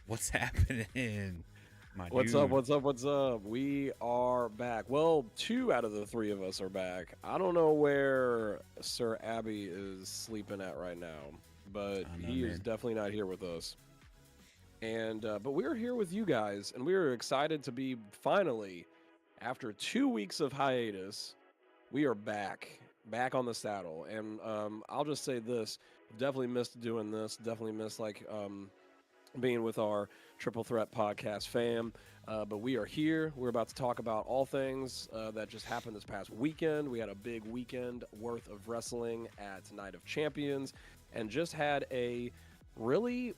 What's happening, my What's up? dude? What's up? What's up? We are back. Well, two out of the three of us are back. I don't know where Sir Abby is sleeping at right now, but I don't know, he is man. definitely not here with us. And but we're here with you guys, and we're excited to be finally, after 2 weeks of hiatus, we are back on the saddle. And I'll just say this: definitely missed doing this. Definitely missed being with our Triple Threat podcast fam. But we are here. We're about to talk about all things that just happened this past weekend. We had a big weekend worth of wrestling at Night of Champions and just had a really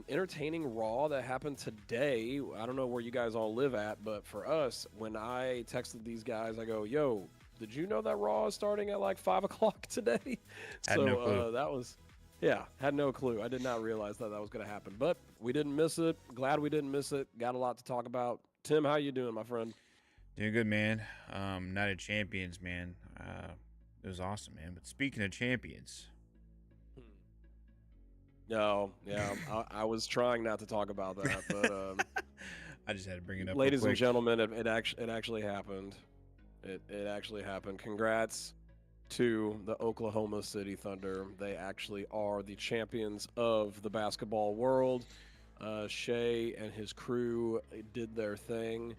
entertaining Raw that happened today. I don't know where you guys all live at, but for us, when I texted these guys, I go, yo, did you know that Raw is starting at like 5 o'clock today? Had no So clue. that was yeah, had no clue. I did not realize that was going to happen, but we didn't miss it. Glad we didn't miss it. Got a lot to talk about. Tim, how you doing, my friend? Doing good, man. Night of Champions, man. It was awesome, man. But speaking of champions, No, yeah, I was trying not to talk about that, but I just had to bring it up real ladies and quick. gentlemen, it actually happened. It actually happened. Congrats to the Oklahoma City Thunder. They actually are the champions of the basketball world. Shea and his crew did their thing.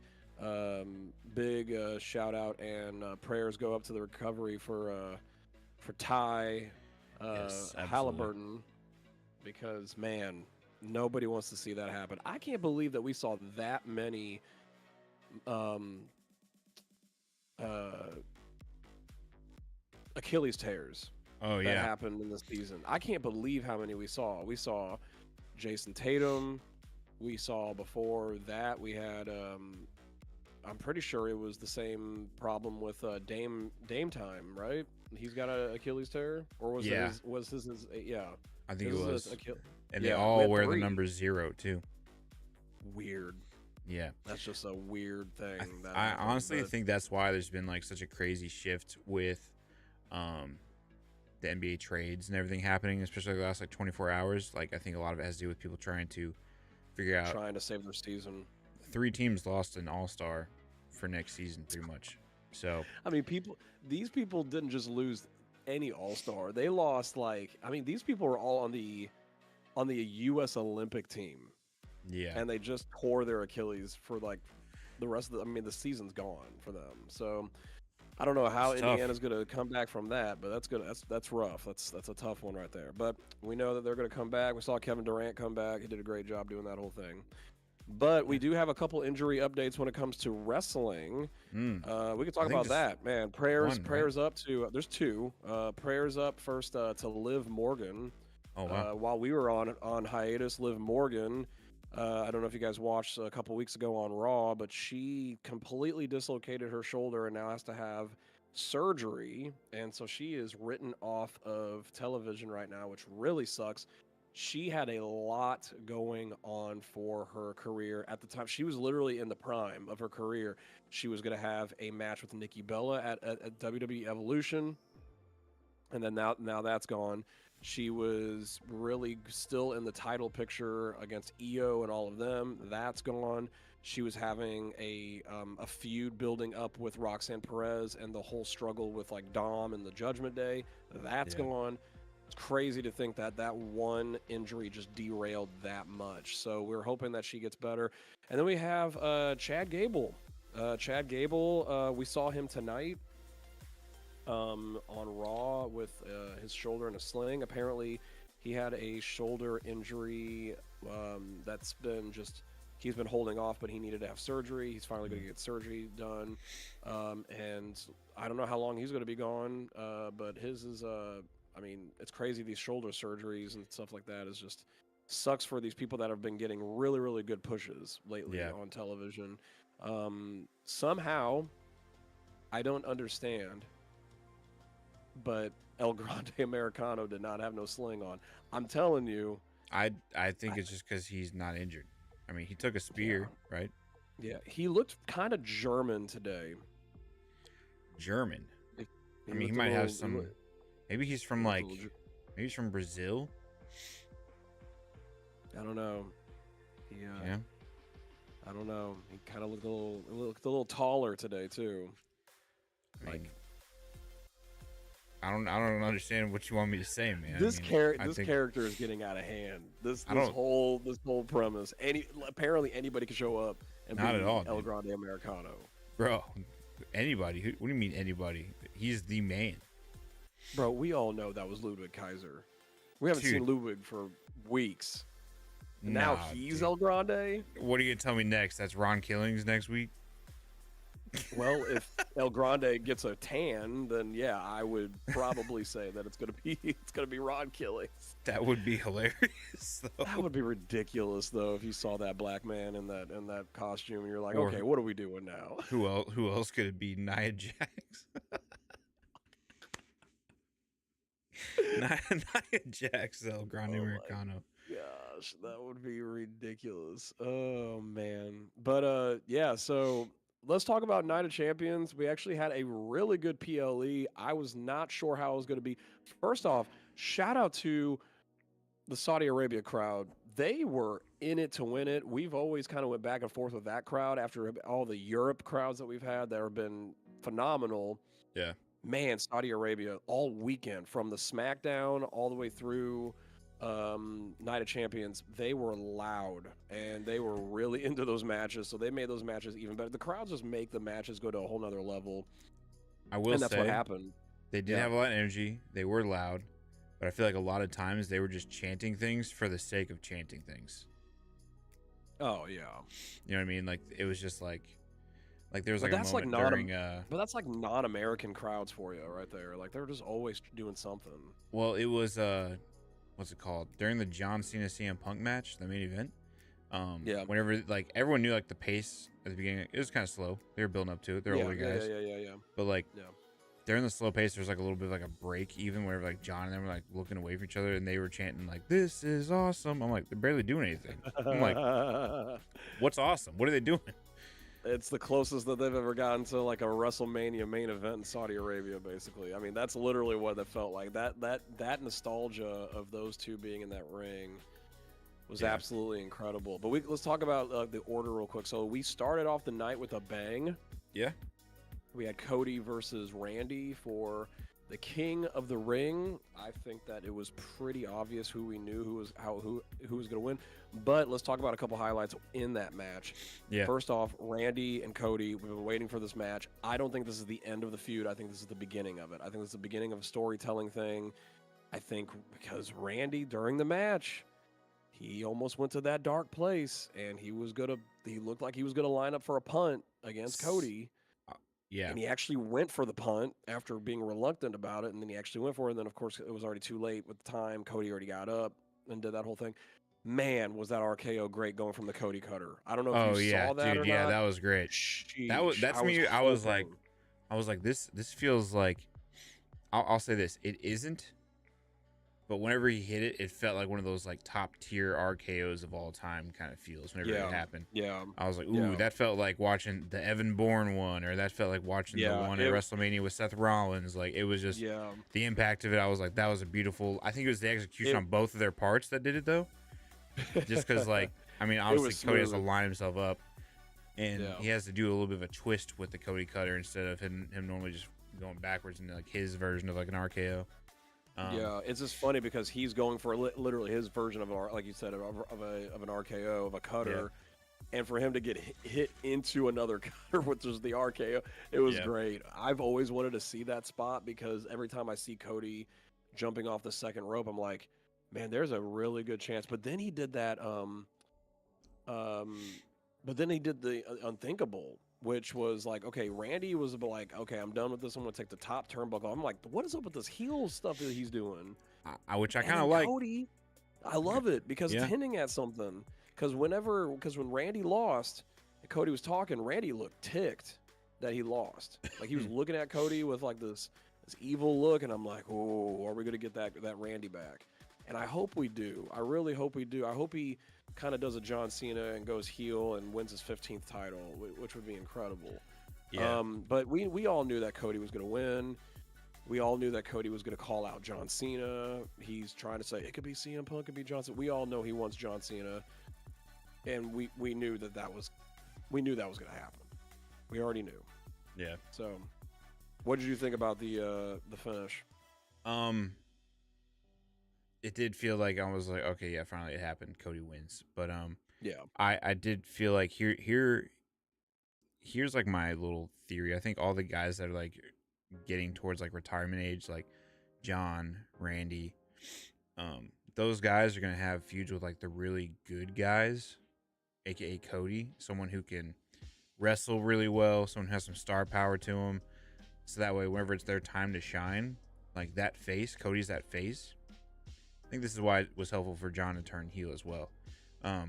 Big shout out and prayers go up to the recovery for Ty Yes, absolutely. Halliburton because man, nobody wants to see that happen. I can't believe that we saw that many um, uh, Achilles tears Oh that yeah, happened in this season. I can't believe how many we saw. We saw Jason Tatum. We saw before that we had I'm pretty sure it was the same problem with Dame Time, right? He's got a Achilles tear, or yeah. yeah, I think it his is was. Achilles. And they Yeah, we all had wear the three. number 0 too. Weird. Yeah. That's just a weird thing that I happened. honestly But think that's why there's been like such a crazy shift with um the NBA trades and everything happening, especially the last like 24 hours. Like I think a lot of it has to do with people trying to figure out. trying to save their season. 3 teams lost an all-star for next season pretty much. So I mean, these people didn't just lose any All Star. They lost these people were all on the U.S. Olympic team, yeah, and they just tore their Achilles for like the rest of the. I mean, the season's gone for them. So I don't know how it's tough. Indiana's going to come back from that, but that's good. That's rough. That's a tough one right there. But we know that they're going to come back. We saw Kevin Durant come back. He did a great job doing that whole thing. But we Yeah. do have a couple injury updates when it comes to wrestling. Mm, We can I talk think about just that, man. Prayers, one, right? prayers up to. There's two. Prayers up first to Liv Morgan. Oh wow. While we were on hiatus, Liv Morgan. I don't know if you guys watched a couple weeks ago on Raw, but she completely dislocated her shoulder and now has to have surgery, and so she is written off of television right now, which really sucks. She had a lot going on for her career at the time. She was literally in the prime of her career. She was going to have a match with Nikki Bella at WWE Evolution, and then now that's gone. She was really still in the title picture against Io and all of them. That's gone. She was having a feud building up with Roxanne Perez and the whole struggle with like Dom and the Judgment Day. That's Yeah. gone. It's crazy to think that that one injury just derailed that much. So we're hoping that she gets better. And then we have Chad Gable. Chad Gable, we saw him tonight on Raw with his shoulder in a sling. Apparently, he had a shoulder injury that's been just he's been holding off, but he needed to have surgery. He's finally going Mm. to get surgery done, and I don't know how long he's going to be gone. But his is I mean, it's crazy. These shoulder surgeries and stuff like that is just sucks for these people that have been getting really, really good pushes lately Yeah. on television. Somehow, I don't understand, but El Grande Americano did not have no sling on. I'm telling you, I think I, it's just because he's not injured. I mean, he took a yeah, spear, right? yeah, he looked kind of German today. German. He, I he mean, he looked a might have little, some. Maybe he's he from looked a like. little. Maybe he's from Brazil. I don't know. Yeah. Yeah. I don't know. He kind of looked a little taller today too. I Like mean, I don't understand what you want me to say, man. I mean, I this think character is getting out of hand. This I this don't. whole this whole premise. Apparently anybody can show up and Not at be all, El dude. Grande Americano. Bro, anybody. What do you mean anybody? He's the man. Bro, we all know that was Ludwig Kaiser. We haven't seen Dude, Ludwig for weeks. And now nah, he's dude. El Grande? What are you gonna tell me next? That's Ron Killings next week? Well, if El Grande gets a tan, then yeah, I would probably say that it's gonna be Ron Killings. That would be hilarious, though. That would be ridiculous though if you saw that black man in that costume and you're like, Or okay, what are we doing now? who else? Who else could it be? Nia Jax. Nia Jax, El Grande Oh Americano. gosh, that would be ridiculous. Oh man. But yeah, so let's talk about Night of Champions. We actually had a really good PLE. I was not sure how it was going to be. First off, shout out to the Saudi Arabia crowd. They were in it to win it. We've always kind of went back and forth with that crowd after all the Europe crowds that we've had that have been phenomenal. Yeah. Man, Saudi Arabia all weekend from the SmackDown all the way through Night of Champions, they were loud and they were really into those matches. So they made those matches even better. The crowds just make the matches go to a whole nother level. I will And that's say what happened. they did have a lot of energy. They were loud, but I feel like a lot of times they were just chanting things for the sake of chanting things. Oh yeah. You know what I mean? Like it was just like there was But like a that's like moment not during but that's like non-American crowds for you right there. Like they're just always doing something. well, it was what's it called? During the John Cena CM Punk match, the main event. Yeah. Whenever like everyone knew like the pace at the beginning, it was kind of slow. They were building up to it. They're older guys. Yeah. But like Yeah. during the slow pace, there's like a little bit of like a break, even whenever like John and them were like looking away from each other and they were chanting like "This is awesome." I'm like, they're barely doing anything. I'm like, what's awesome? What are they doing? It's the closest that they've ever gotten to like a WrestleMania main event in Saudi Arabia, basically. I mean, that's literally what it felt like. That nostalgia of those two being in that ring was absolutely incredible. But let's talk about the order real quick. So we started off the night with a bang. Yeah. We had Cody versus Randy for the King of the Ring. I think that it was pretty obvious who we knew who was going to win. But let's talk about a couple highlights in that match. Yeah. First off, Randy and Cody, we've been waiting for this match. I don't think this is the end of the feud. I think this is the beginning of it. I think this is the beginning of a storytelling thing. I think because Randy, during the match, he almost went to that dark place, and he looked like he was going to line up for a punt against Cody. Yeah. And he actually went for the punt after being reluctant about it, and then he actually went for it. And then, of course, it was already too late with the time. Cody already got up and did that whole thing. Man, was that RKO great going from the Cody Cutter. I don't know if you saw that dude, or yeah, not. that was great. Sheesh, That's me. I was like, this feels like, I'll say this, it isn't, but whenever he hit it, it felt like one of those like top tier RKOs of all time kind of feels whenever it happened. Yeah. I was like, ooh, that felt like watching the Evan Bourne one, or that felt like watching the one at WrestleMania with Seth Rollins. Like it was just the impact of it. I was like, that was a beautiful. I think it was the execution on both of their parts that did it though. Just because, like, I mean, obviously Cody has to line himself up, and he has to do a little bit of a twist with the Cody Cutter instead of him normally just going backwards into like his version of like an RKO. Yeah, it's just funny because he's going for literally his version of like you said, of an RKO, of a cutter, and for him to get hit into another cutter, which is the RKO, it was great. I've always wanted to see that spot because every time I see Cody jumping off the second rope, I'm like, man, there's a really good chance. But then he did that, but then he did the unthinkable, which was like, okay, Randy was like, okay, I'm done with this. I'm going to take the top turnbuckle. I'm like, what is up with this heel stuff that he's doing? Which I kind of like. Cody, I love it because it's hinting at something. Because when Randy lost, and Cody was talking, Randy looked ticked that he lost. Like he was looking at Cody with like this evil look, and I'm like, oh, are we going to get that Randy back? And I hope we do. I really hope we do. I hope he kind of does a John Cena and goes heel and wins his 15th title, which would be incredible. Yeah. But we all knew that Cody was going to win. We all knew that Cody was going to call out John Cena. He's trying to say it could be CM Punk, it could be John Cena. We all know he wants John Cena. and we knew that was going to happen. We already knew. Yeah. So, what did you think about the finish? It did feel like I was like, okay, yeah, finally it happened. Cody wins, but yeah, I did feel like here's like my little theory. I think all the guys that are like getting towards like retirement age, like John, Randy, those guys are gonna have feuds with like the really good guys, aka Cody, someone who can wrestle really well, someone who has some star power to him. So that way, whenever it's their time to shine, like that face, Cody's that face. I think this is why it was helpful for John to turn heel as well. So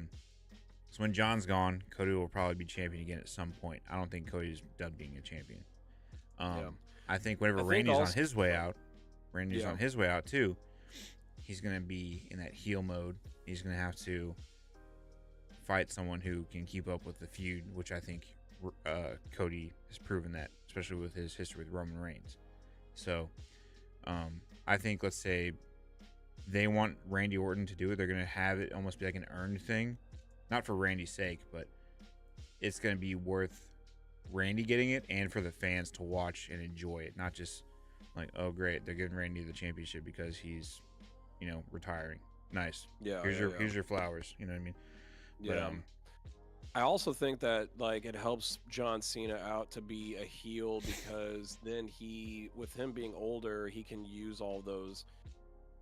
when John's gone, Cody will probably be champion again at some point. I don't think Cody's done being a champion. I think whenever Randy's on his way out, Randy's on his way out too, he's going to be in that heel mode. He's going to have to fight someone who can keep up with the feud, which I think Cody has proven that, especially with his history with Roman Reigns. So I think, let's say, they want Randy Orton to do it. They're going to have it almost be like an earned thing. Not for Randy's sake, but it's going to be worth Randy getting it and for the fans to watch and enjoy it. Not just like, oh, great, they're giving Randy the championship because he's, retiring. Nice. Yeah. Here's your flowers. You know what I mean? Yeah. But, I also think that like it helps John Cena out to be a heel because then with him being older, he can use all those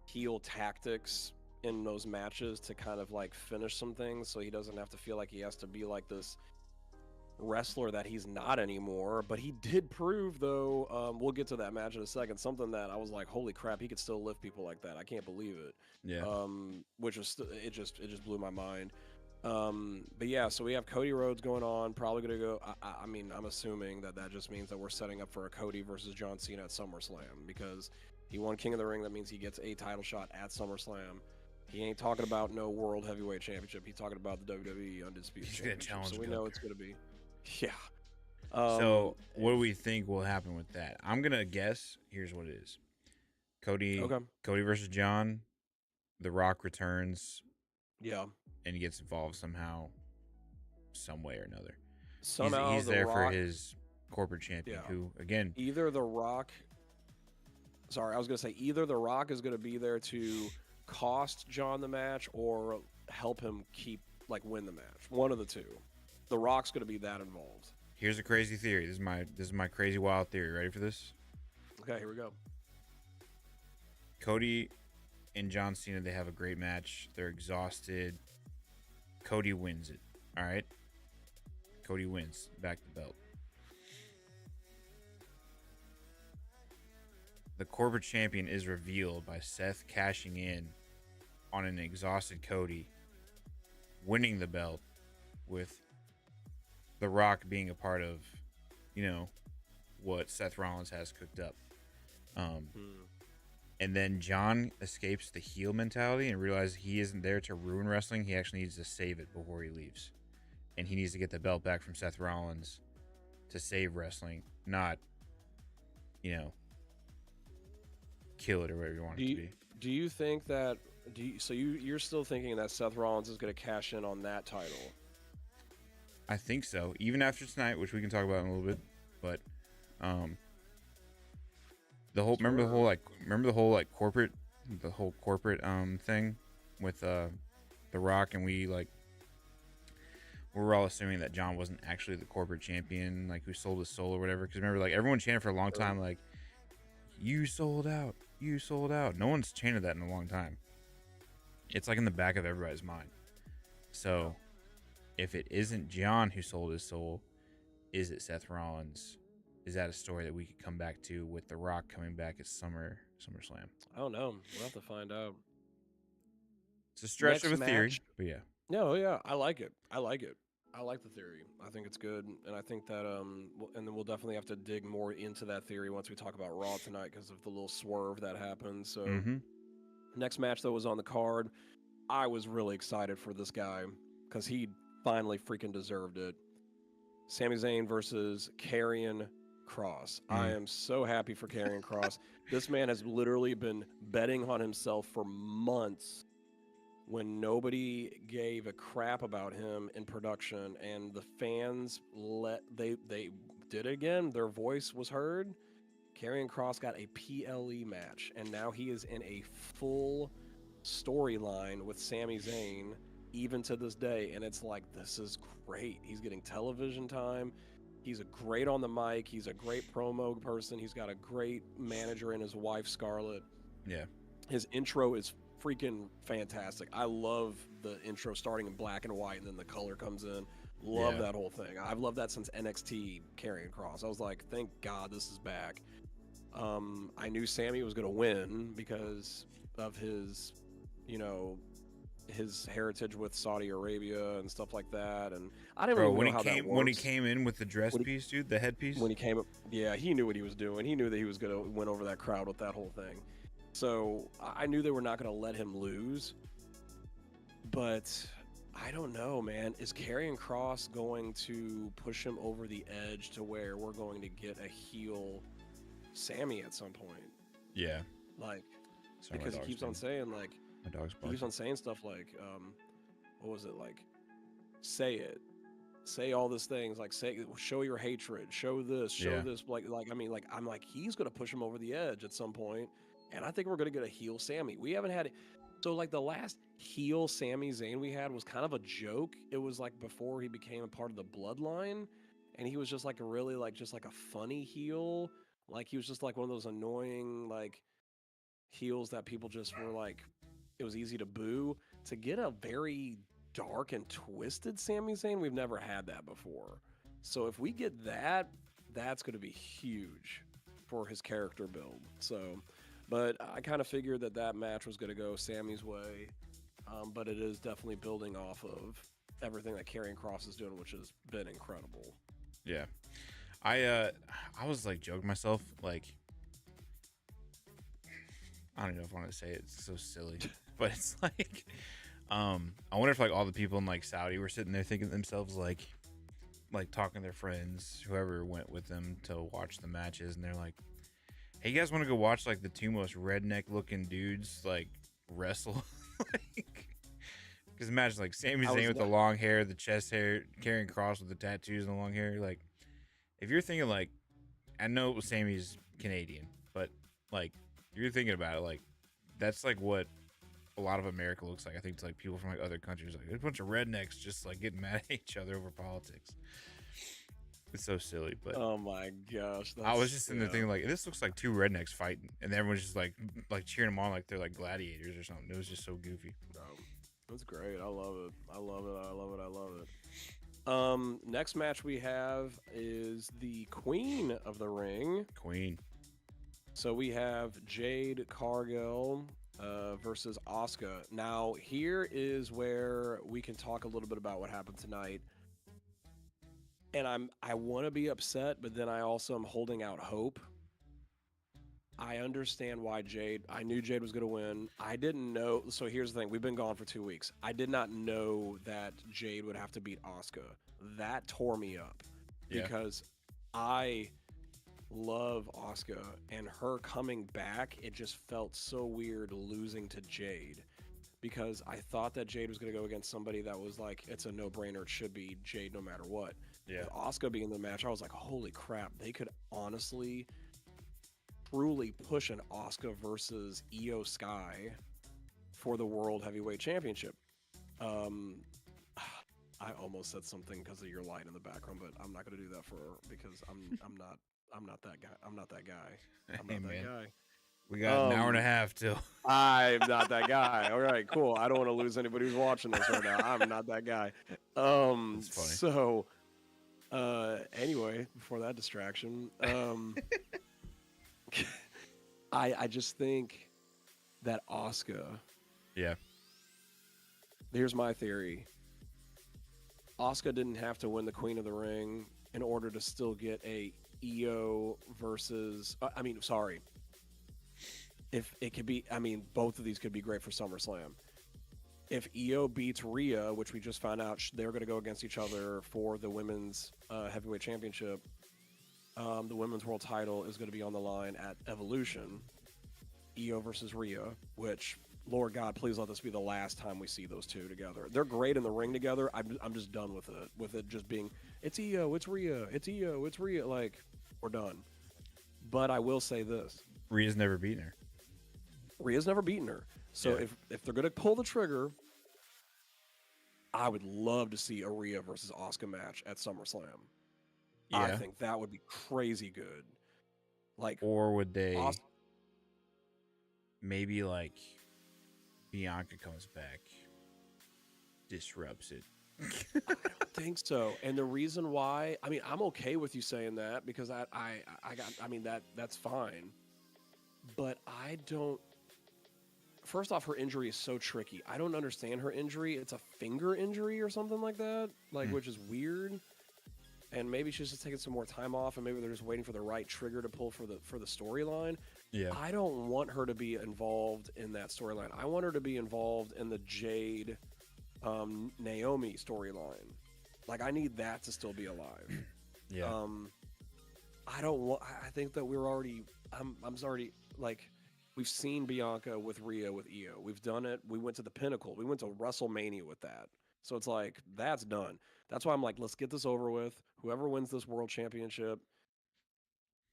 heel tactics in those matches to kind of like finish some things, so he doesn't have to feel like he has to be like this wrestler that he's not anymore. But he did prove, though, we'll get to that match in a second, something that I was like, holy crap, he could still lift people like that. I can't believe it. Yeah. Which was it just blew my mind. But yeah, so we have Cody Rhodes going on, probably gonna go. I mean, I'm assuming that just means that we're setting up for a Cody versus John Cena at SummerSlam because he won King of the Ring. That means he gets a title shot at SummerSlam. He ain't talking about no World Heavyweight Championship. He's talking about the WWE Undisputed Championship. So we know it's gonna be, yeah. So what do we think will happen with that? I'm gonna guess. Here's what it is: Cody versus John. The Rock returns. Yeah. And he gets involved somehow, some way or another. Somehow he's there for his corporate champion, who again, either The Rock is going to be there to cost John the match or help him win the match. One of the two. The Rock's going to be that involved. Here's a crazy theory. This is my crazy wild theory. Ready for this? Okay, here we go. Cody and John Cena, they have a great match. They're exhausted. Cody wins it. All right. Cody wins back the belt. The corporate champion is revealed by Seth cashing in on an exhausted Cody, winning the belt with The Rock being a part of, what Seth Rollins has cooked up. And then John escapes the heel mentality and realizes he isn't there to ruin wrestling. He actually needs to save it before he leaves. And he needs to get the belt back from Seth Rollins to save wrestling, not, kill it or whatever you want it to be. Do you think that, you're still thinking that Seth Rollins is going to cash in on that title? I think so. Even after tonight, which we can talk about in a little bit. But, remember the whole corporate thing with The Rock, and we were all assuming that John wasn't actually the corporate champion, who sold his soul or whatever. Because remember, everyone chanted for a long time, you sold out, you sold out. No one's chanted that in a long time. It's in the back of everybody's mind. So if it isn't John who sold his soul, is it Seth Rollins? Is that a story that we could come back to with The Rock coming back at SummerSlam? I don't know. We'll have to find out. It's a stretch of a theory, but yeah. No, yeah, I like it. I like the theory. I think it's good, and I think that and then we'll definitely have to dig more into that theory once we talk about Raw tonight because of the little swerve that happened. So, next match that was on the card, I was really excited for this guy because he finally freaking deserved it. Sami Zayn versus Karrion Kross. I am so happy for Karrion Kross. This man has literally been betting on himself for months when nobody gave a crap about him in production, and the fans they did it again. Their voice was heard. Karrion Kross got a PLE match, and now he is in a full storyline with Sami Zayn, even to this day. And it's like, this is great. He's getting television time. He's a great on the mic. He's a great promo person. He's got a great manager in his wife, Scarlett. Yeah. His intro is freaking fantastic. I love the intro starting in black and white, and then the color comes in. Love that whole thing. I've loved that since NXT Karrion Kross. I was like, thank God this is back. I knew Sami was going to win because of his, his heritage with Saudi Arabia and stuff like that. And I didn't really know how that works. When he came in with the dress piece, dude, the headpiece. When he came up, yeah, he knew what he was doing. He knew that he was going to win over that crowd with that whole thing. So I knew they were not going to let him lose. But I don't know, man. Is Karrion Kross going to push him over the edge to where we're going to get a heel Sami at some point? Yeah. Like, because he keeps on saying, like, he keeps on saying stuff like, what was it, like, say it. Say all these things, like, show your hatred, show this, show this. I'm like, he's going to push him over the edge at some point. And I think we're going to get a heel Sami. We haven't had it. So, like, the last heel Sami Zayn we had was kind of a joke. It was, like, before he became a part of the bloodline. And he was just, like, a really, like, just, like, a funny heel. Like, he was just, like, one of those annoying, like, heels that people just were, like, it was easy to boo. To get a very dark and twisted Sami Zayn, we've never had that before. So, if we get that, that's going to be huge for his character build. So... But I kind of figured that match was going to go Sami's way, but it is definitely building off of everything that Karrion Kross is doing, which has been incredible. Yeah, I was like joking myself, like, I don't know if I want to say it. It's so silly, but it's like, I wonder if like all the people in like Saudi were sitting there thinking to themselves like talking to their friends, whoever went with them to watch the matches, and they're like, hey, you guys want to go watch like the two most redneck looking dudes like wrestle? Because imagine like Sami Zayn with the long hair, the chest hair, Karrion Kross with the tattoos and the long hair. Like, if you're thinking like, I know Sami's Canadian, but like if you're thinking about it, like that's like what a lot of America looks like. I think it's like people from like other countries, like there's a bunch of rednecks just like getting mad at each other over politics. It's so silly, but oh my gosh! I was just in there thinking like, this looks like two rednecks fighting, and everyone's just like cheering them on like they're like gladiators or something. It was just so goofy. That's great. I love it. I love it. I love it. I love it. Next match we have is the Queen of the Ring. Queen. So we have Jade Cargill versus Asuka. Now here is where we can talk a little bit about what happened tonight. And I want to be upset, but then I also am holding out hope. I understand why I knew Jade was going to win. I didn't know. So here's the thing. We've been gone for 2 weeks. I did not know that Jade would have to beat Asuka. That tore me up because I love Asuka, and her coming back, it just felt so weird losing to Jade. Because I thought that Jade was going to go against somebody that was like, it's a no-brainer. It should be Jade no matter what. Yeah. With Asuka being in the match, I was like, holy crap. They could honestly, truly push an Asuka versus Io Sky for the World Heavyweight Championship. I almost said something because of your light in the background, but I'm not going to do that because I'm not that guy. I'm not that guy. I'm not that guy. We got an hour and a half till. I'm not that guy. All right, cool. I don't want to lose anybody who's watching this right now. I'm not that guy. That's funny. So, anyway, before that distraction, I just think that Asuka. Yeah. Here's my theory. Asuka didn't have to win the Queen of the Ring in order to still get a Io versus. If it could be, both of these could be great for SummerSlam. If Io beats Rhea, which we just found out they're going to go against each other for the women's heavyweight championship, the women's world title is going to be on the line at Evolution. Io versus Rhea, which Lord God, please let this be the last time we see those two together. They're great in the ring together. I'm just done with it. With it just being, it's Io, it's Rhea, it's Io, it's Rhea. Like, we're done. But I will say this: Rhea's never beaten her. Rhea's never beaten her. So if they're gonna pull the trigger, I would love to see a Rhea versus Asuka match at SummerSlam. Yeah. I think that would be crazy good. Like, or would they maybe like Bianca comes back, disrupts it? I don't think so. And the reason why, I mean, I'm okay with you saying that because that's fine. But I don't. First off, her injury is so tricky. I don't understand her injury. It's a finger injury or something like that, which is weird. And maybe she's just taking some more time off, and maybe they're just waiting for the right trigger to pull for the storyline. Yeah. I don't want her to be involved in that storyline. I want her to be involved in the Jade, Naomi storyline. Like, I need that to still be alive. Yeah. I think that we're already. I'm sorry. Like, we've seen Bianca with Rhea with Io. We've done it. We went to the pinnacle. We went to WrestleMania with that. So it's like, that's done. That's why I'm like, let's get this over with. Whoever wins this world championship,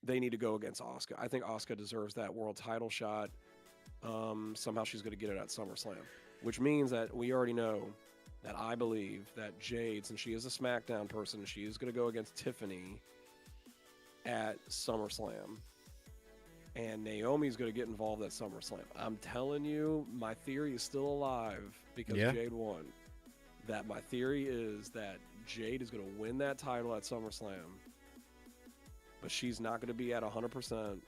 they need to go against Asuka. I think Asuka deserves that world title shot. Somehow she's going to get it at SummerSlam, which means that we already know that I believe that Jade, since she is a SmackDown person, she is going to go against Tiffany at SummerSlam. And Naomi's going to get involved at SummerSlam. I'm telling you, my theory is still alive because Jade won. That my theory is that Jade is going to win that title at SummerSlam, but she's not going to be at 100%, and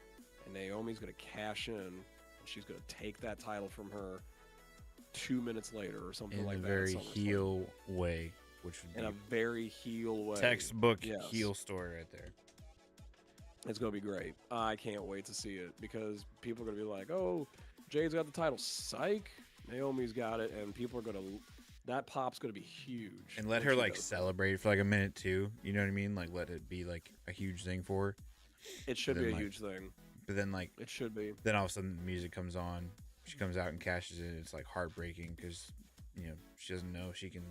Naomi's going to cash in, and she's going to take that title from her 2 minutes later or something like that. In a very heel way, which would be in a very heel way. Textbook heel story right there. It's going to be great. I can't wait to see it because people are going to be like, oh, Jade's got the title. Psych. Naomi's got it, and people are going to... That pop's going to be huge. And let her, like, celebrate for, like, a minute, too. You know what I mean? Like, let it be, like, a huge thing for her. It should be a huge thing. But then, like... It should be. Then all of a sudden, the music comes on. She comes out and cashes it. It's, like, heartbreaking because, you know, she doesn't know if she can...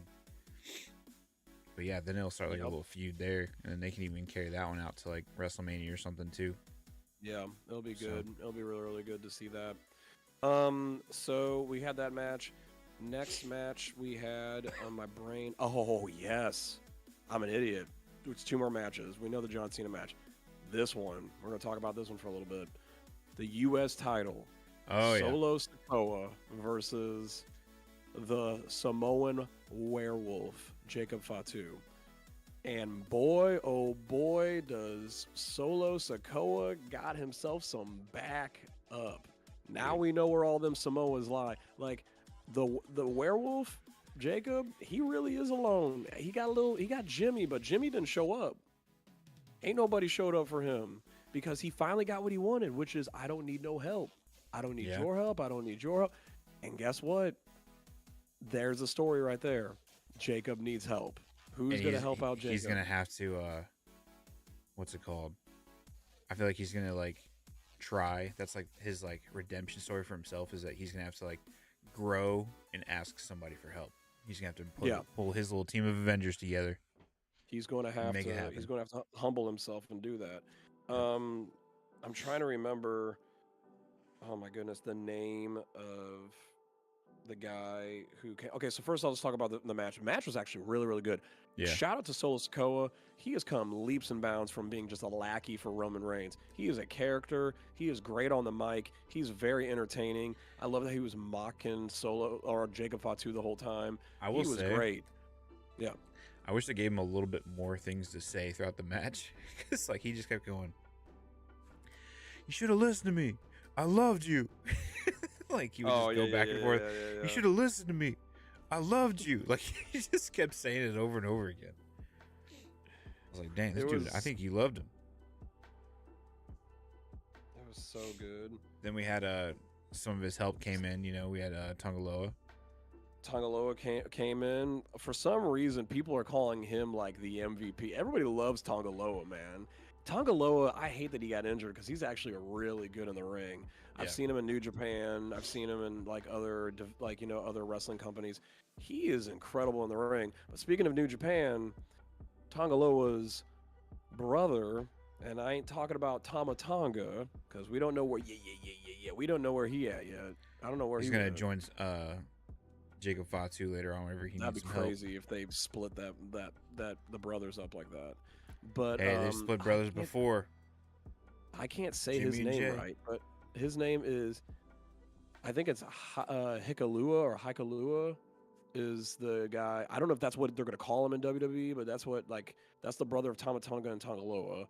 But, yeah, then it'll start, like, a little feud there. And then they can even carry that one out to, like, WrestleMania or something, too. Yeah, it'll be good. It'll be really, really good to see that. So, we had that match. Next match we had on my brain. Oh, yes. I'm an idiot. It's 2 more matches. We know the John Cena match. This one, we're going to talk about this one for a little bit. The U.S. title. Solo Sikoa versus the Samoan werewolf, Jacob Fatu. And boy, oh boy, does Solo Sikoa got himself some back up. Now we know where all them Samoas lie. Like, the werewolf, Jacob, he really is alone. He got Jimmy, but Jimmy didn't show up. Ain't nobody showed up for him because he finally got what he wanted, which is, I don't need no help. I don't need your help. I don't need your help. And guess what? There's a story right there. Jacob needs help. Who's going to help out Jacob? He's going to have to, what's it called? I feel like he's going to, like, try. That's, like, his, like, redemption story for himself is that he's going to have to, like, grow and ask somebody for help. He's gonna have to pull his little team of Avengers together. He's going to have to. He's going to have to humble himself and do that. I'm trying to remember. Oh my goodness, the name of the guy who came. Okay, so first I'll just talk about the match. The match was actually really, really good. Yeah. Shout out to Solo Sikoa. He has come leaps and bounds from being just a lackey for Roman Reigns. He is a character. He is great on the mic. He's very entertaining. I love that he was mocking Solo or Jacob Fatu the whole time. He was great. Yeah. I wish they gave him a little bit more things to say throughout the match. Because, like, he just kept going, you should have listened to me. I loved you. Like, he would just go back and forth. Yeah. You should have listened to me. I loved you. Like, he just kept saying it over and over again. I was like, dang, this dude, I think you loved him. It was so good. Then we had some of his help came in. You know, we had Tongaloa. Tongaloa came in. For some reason, people are calling him, like, the MVP. Everybody loves Tongaloa, man. Tangaloa, I hate that he got injured because he's actually really good in the ring. I've seen him in New Japan. I've seen him in like other other wrestling companies. He is incredible in the ring. But speaking of New Japan, Tangaloa's brother, and I ain't talking about Tama Tonga because we don't know where. We don't know where he at yet. I don't know where he's gonna join Jacob Fatu later on whenever he needs some help. That'd be crazy if they split the brothers up like that. But hey, they split brothers before. I can't say his name right, but his name is, I think it's Hikalua or Hikalua is the guy. I don't know if that's what they're gonna call him in WWE, but that's the brother of Tama Tonga and Tangaloa.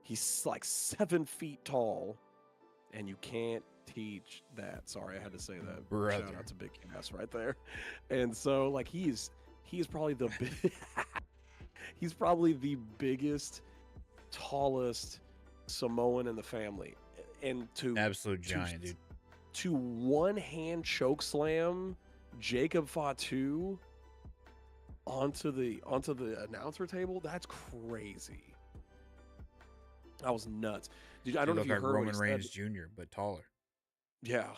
He's like 7 feet tall, and you can't teach that. Sorry, I had to say that. Brother. Shout out to Big Cass right there. And so like he's probably he's probably the biggest, tallest Samoan in the family. And absolute giant, dude. To one hand choke slam Jacob Fatu onto the announcer table, that's crazy. That was nuts. Dude, I don't know if you heard Roman Reigns Jr., but taller. Yeah.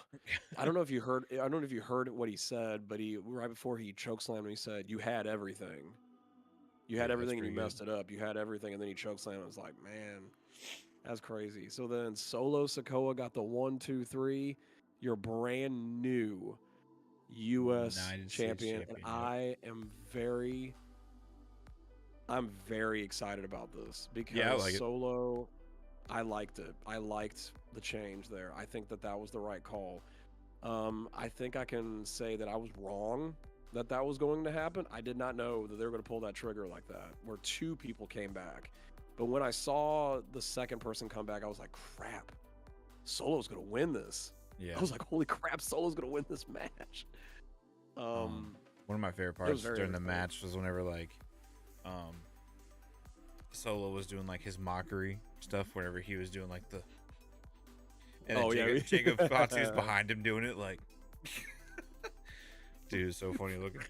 I don't know if you heard what he said, but right before he chokeslammed, he said, "You had everything. You had everything and you messed it up. You had everything," and then he chokeslammed. I was like, man, that's crazy. So then Solo Sikoa got the 1, 2, 3. Your brand new U.S. champion, and I'm very excited about this because Solo. I liked it. I liked the change there. I think that was the right call. I think I can say that I was wrong that was going to happen. I did not know that they were going to pull that trigger like that, where 2 people came back. But when I saw the second person come back, I was like, crap, Solo's going to win this. Yeah. I was like, holy crap, Solo's going to win this match. One of my favorite parts during the match was whenever Solo was doing like his mockery stuff, whenever he was doing like the, and then Jacob Fatu's behind him doing it like, dude, it's so funny looking.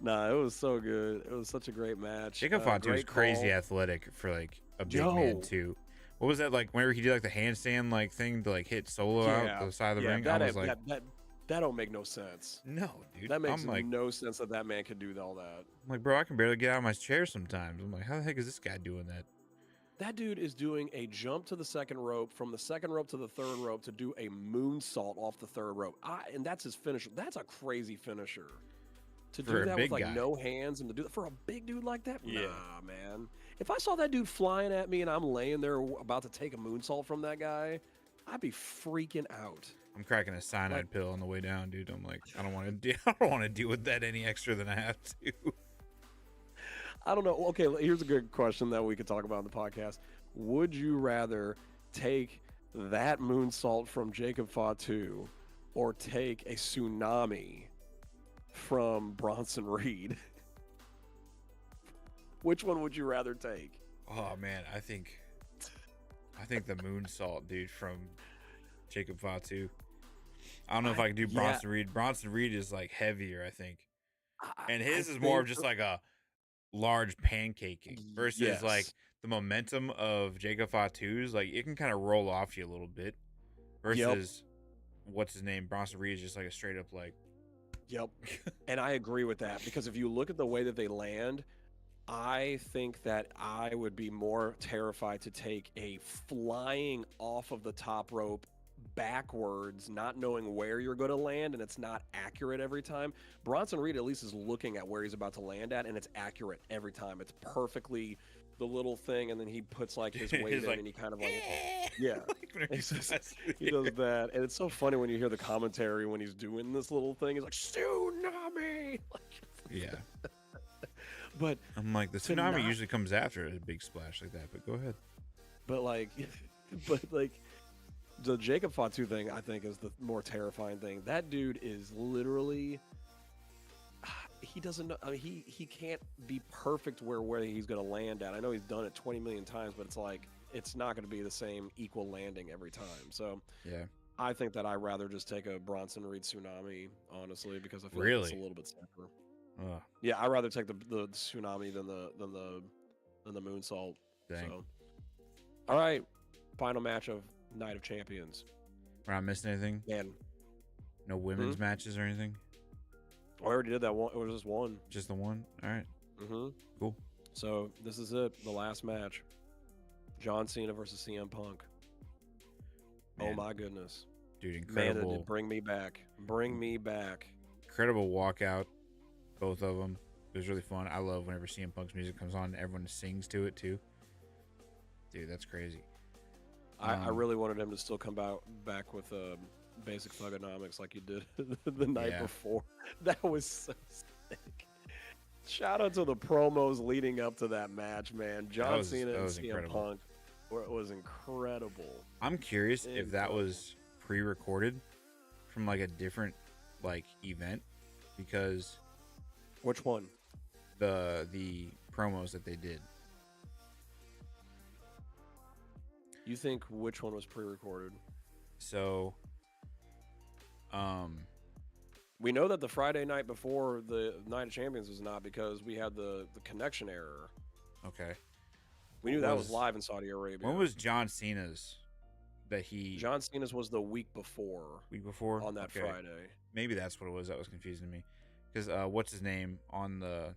Nah, it was so good. It was such a great match. Jacob Fatu is crazy athletic for like a big man too. What was that like? Whenever he did like the handstand like thing to like hit Solo out the side of the ring, I was like, that don't make no sense. No, dude. That makes no sense that man could do all that. I'm like, bro, I can barely get out of my chair sometimes. I'm like, how the heck is this guy doing that? That dude is doing a jump to the second rope, from the second rope to the third rope to do a moonsault off the third rope. And that's his finisher. That's a crazy finisher. To do that with like no hands and to do that for a big dude like that? Yeah. Nah, man. If I saw that dude flying at me and I'm laying there about to take a moonsault from that guy, I'd be freaking out. I'm cracking a cyanide pill on the way down, dude. I'm like, I don't want to deal with that any extra than I have to. I don't know. Okay, here's a good question that we could talk about on the podcast. Would you rather take that moonsault from Jacob Fatu or take a tsunami from Bronson Reed? Which one would you rather take? Oh man, I think the moonsault, dude, from Jacob Fatu. I don't know if I can do Bronson Reed. Bronson Reed is like heavier, I think, and his is more of just like a large pancaking versus like the momentum of Jacob Fatu's. Like it can kind of roll off you a little bit. Versus what's his name? Bronson Reed is just like a straight up like. Yep, and I agree with that because if you look at the way that they land, I think that I would be more terrified to take a flying off of the top rope backwards, not knowing where you're going to land, and it's not accurate every time. Bronson Reed at least is looking at where he's about to land at, and it's accurate every time. It's perfectly the little thing, and then he puts like his weight in, and he kind of like, he does that, and it's so funny when you hear the commentary when he's doing this little thing. He's like, tsunami. Yeah. But I'm like, the tsunami usually comes after a big splash like that, but go ahead. But like the Jacob Fatu thing, I think, is the more terrifying thing. That dude is literally, he doesn't know. I mean, he can't be perfect where he's going to land at. I know he's done it 20 million times, but it's like, it's not going to be the same equal landing every time. So yeah, I think that I'd rather just take a Bronson Reed tsunami, honestly, because I feel like it's a little bit safer. Yeah, I'd rather take the tsunami than the moonsault. Dang. So All right, final match of Night of Champions. We're not missing anything. Man, no women's matches or anything. I already did that one. It was just one. Just the one. All right. Cool. So this is it. The last match. John Cena versus CM Punk. Man. Oh my goodness, dude! Incredible. Man, bring me back. Bring me back. Incredible walkout. Both of them. It was really fun. I love whenever CM Punk's music comes on and everyone sings to it too. Dude, that's crazy. I really wanted him to still come back with basic thugonomics like he did the night before. That was so sick. Shout out to the promos leading up to that match, man. John Cena and CM Punk. It was incredible. I'm curious if that was pre-recorded from like a different like event, because which one? The promos that they did. You think which one was pre-recorded? So, we know that the Friday night before the Night of Champions was not, because we had the connection error. Okay. We knew that was live in Saudi Arabia. When was John Cena's? John Cena's was the week before. Week before? On that Friday. Maybe that's what it was. That was confusing me. Because what's his name on the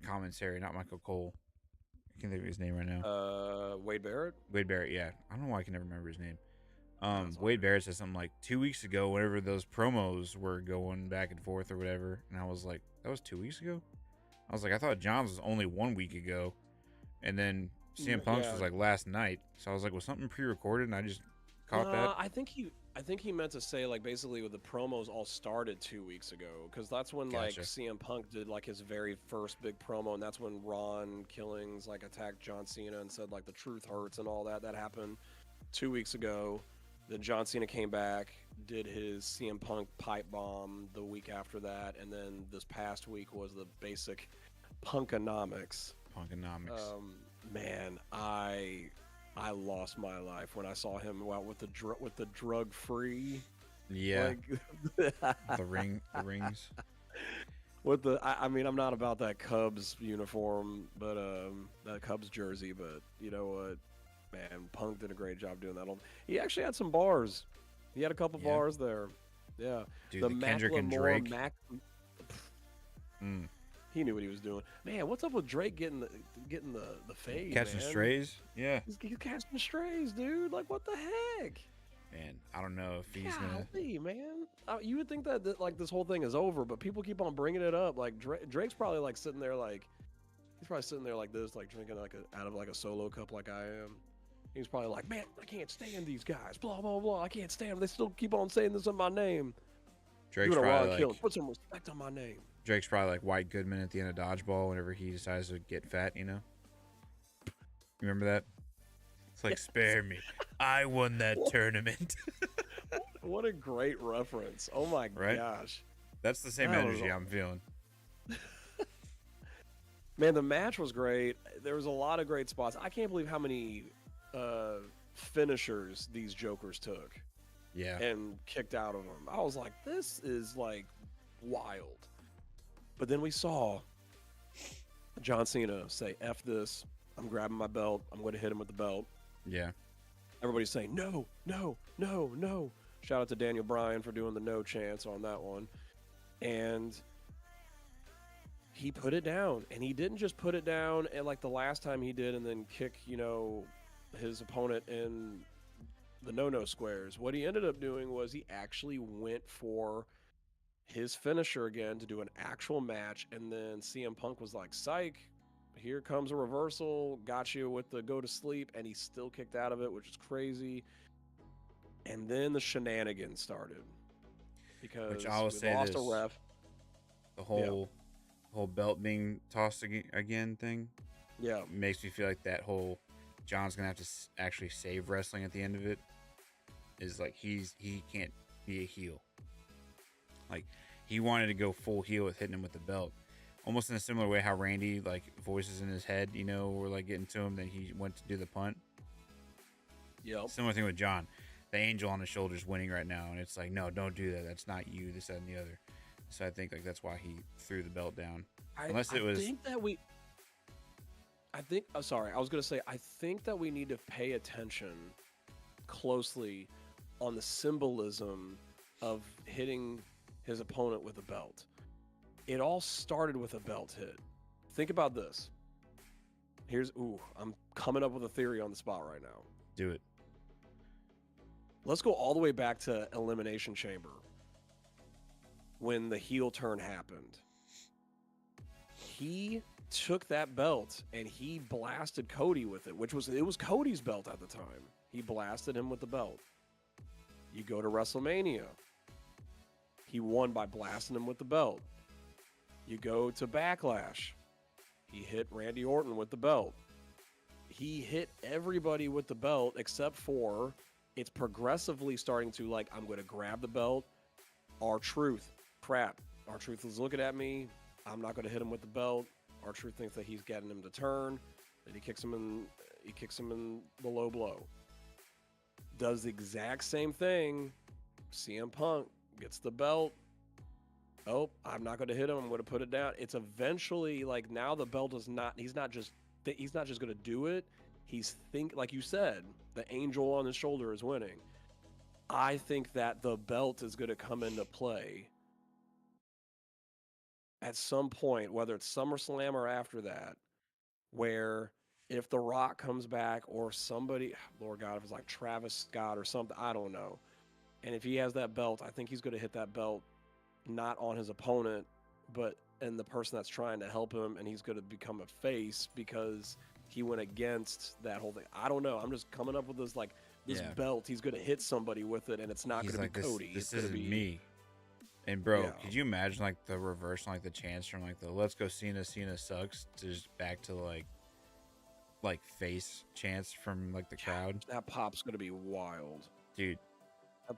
commentary? Not Michael Cole. I can't think of his name right now. Wade Barrett? Wade Barrett, yeah. I don't know why I can never remember his name. Wade Barrett said something like 2 weeks ago, whenever those promos were going back and forth or whatever. And I was like, that was 2 weeks ago? I was like, I thought John's was only 1 week ago. And then CM Punk's was like last night. So I was like, was something pre-recorded? And I just caught that. I think he meant to say like basically with the promos all started 2 weeks ago, because that's when like CM Punk did like his very first big promo, and that's when Ron Killings like attacked John Cena and said like the truth hurts and all that. That happened 2 weeks ago. Then John Cena came back, did his CM Punk pipe bomb the week after that, and then this past week was the basic Punkonomics. Man, I lost my life when I saw him out with the drug free. Yeah. Like, the rings. With the, I mean, I'm not about that Cubs uniform, but that Cubs jersey. But you know what, man, Punk did a great job doing that. He actually had some bars. He had a couple bars there. Yeah. Dude, the Kendrick and Drake. He knew what he was doing. Man, what's up with Drake getting the fade? Catching strays? Yeah. He's catching strays, dude. Like, what the heck? Man, I don't know if he's gonna. Man, you would think that like this whole thing is over, but people keep on bringing it up. Like Drake's probably like sitting there like, he's probably sitting there like this, like drinking like out of like a solo cup, like I am. He's probably like, man, I can't stand these guys. Blah blah blah. I can't stand them. They still keep on saying this in my name. Drake's probably like, Kill. Put some respect on my name. Drake's probably like White Goodman at the end of Dodgeball whenever he decides to get fat, you know? Remember that? It's like, spare me. I won that tournament. What a great reference. Oh my gosh. That's the same energy I'm feeling. Man, the match was great. There was a lot of great spots. I can't believe how many finishers these jokers took. Yeah. And kicked out of them. I was like, this is like wild. But then we saw John Cena say, F this. I'm grabbing my belt. I'm going to hit him with the belt. Yeah. Everybody's saying, no, no, no, no. Shout out to Daniel Bryan for doing the no chance on that one. And he put it down. And he didn't just put it down and like the last time he did and then kick, you know, his opponent in the no-no squares. What he ended up doing was he actually went for his finisher again to do an actual match, and then CM Punk was like, psych, here comes a reversal, got you with the go to sleep, and he still kicked out of it, which is crazy. And then the shenanigans started because I will say lost a ref. The whole belt being tossed again thing makes me feel like that whole John's gonna have to actually save wrestling at the end of it is like he can't be a heel. Like, he wanted to go full heel with hitting him with the belt. Almost in a similar way how Randy, like, voices in his head, you know, were, like, getting to him. Then he went to do the punt. Yep. Similar thing with John. The angel on his shoulder's winning right now. And it's like, no, don't do that. That's not you, this, that, and the other. So I think, like, that's why he threw the belt down. I I think, sorry, I was going to say, I think that we need to pay attention closely on the symbolism of hitting his opponent with a belt. It all started with a belt hit. Think about this. I'm coming up with a theory on the spot right now. Do it. Let's go all the way back to Elimination Chamber when the heel turn happened. He took that belt and he blasted Cody with it, it was Cody's belt at the time. He blasted him with the belt. You go to WrestleMania. He won by blasting him with the belt. You go to Backlash. He hit Randy Orton with the belt. He hit everybody with the belt except for it's progressively starting to like, I'm going to grab the belt. R-Truth. Crap. R-Truth is looking at me. I'm not going to hit him with the belt. R-Truth thinks that he's getting him to turn. And he kicks him in the low blow. Does the exact same thing. CM Punk gets the belt. Oh, I'm not going to hit him. I'm going to put it down. It's eventually like now the belt is not. He's not just going to do it. Like you said, the angel on his shoulder is winning. I think that the belt is going to come into play at some point, whether it's SummerSlam or after that, where if The Rock comes back or somebody, Lord God, if it's like Travis Scott or something, I don't know. And if he has that belt, I think he's going to hit that belt not on his opponent, but and the person that's trying to help him, and he's going to become a face because he went against that whole thing. I don't know. I'm just coming up with this belt. He's going to hit somebody with it, and it's not going to be Cody. This isn't me. And bro, could you imagine like the reverse, like the chance from like the "Let's go Cena sucks" to just back to like face chance from like the crowd? That pop's going to be wild, dude.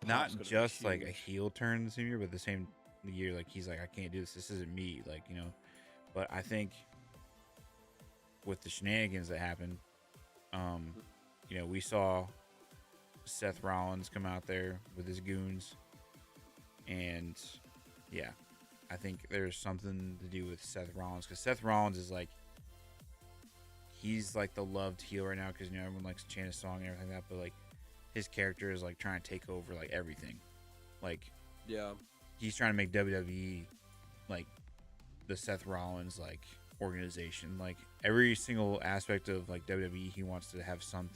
Not just like a heel turn the same year, but the same year, like he's like, I can't do this. This isn't me, like, you know. But I think with the shenanigans that happened, you know, we saw Seth Rollins come out there with his goons, and yeah, I think there's something to do with Seth Rollins, because Seth Rollins is like, he's like the loved heel right now because, you know, everyone likes to chant his song and everything like that, but like his character is like trying to take over like everything. Like, yeah, he's trying to make WWE like the Seth Rollins like organization. Like every single aspect of like WWE, he wants to have some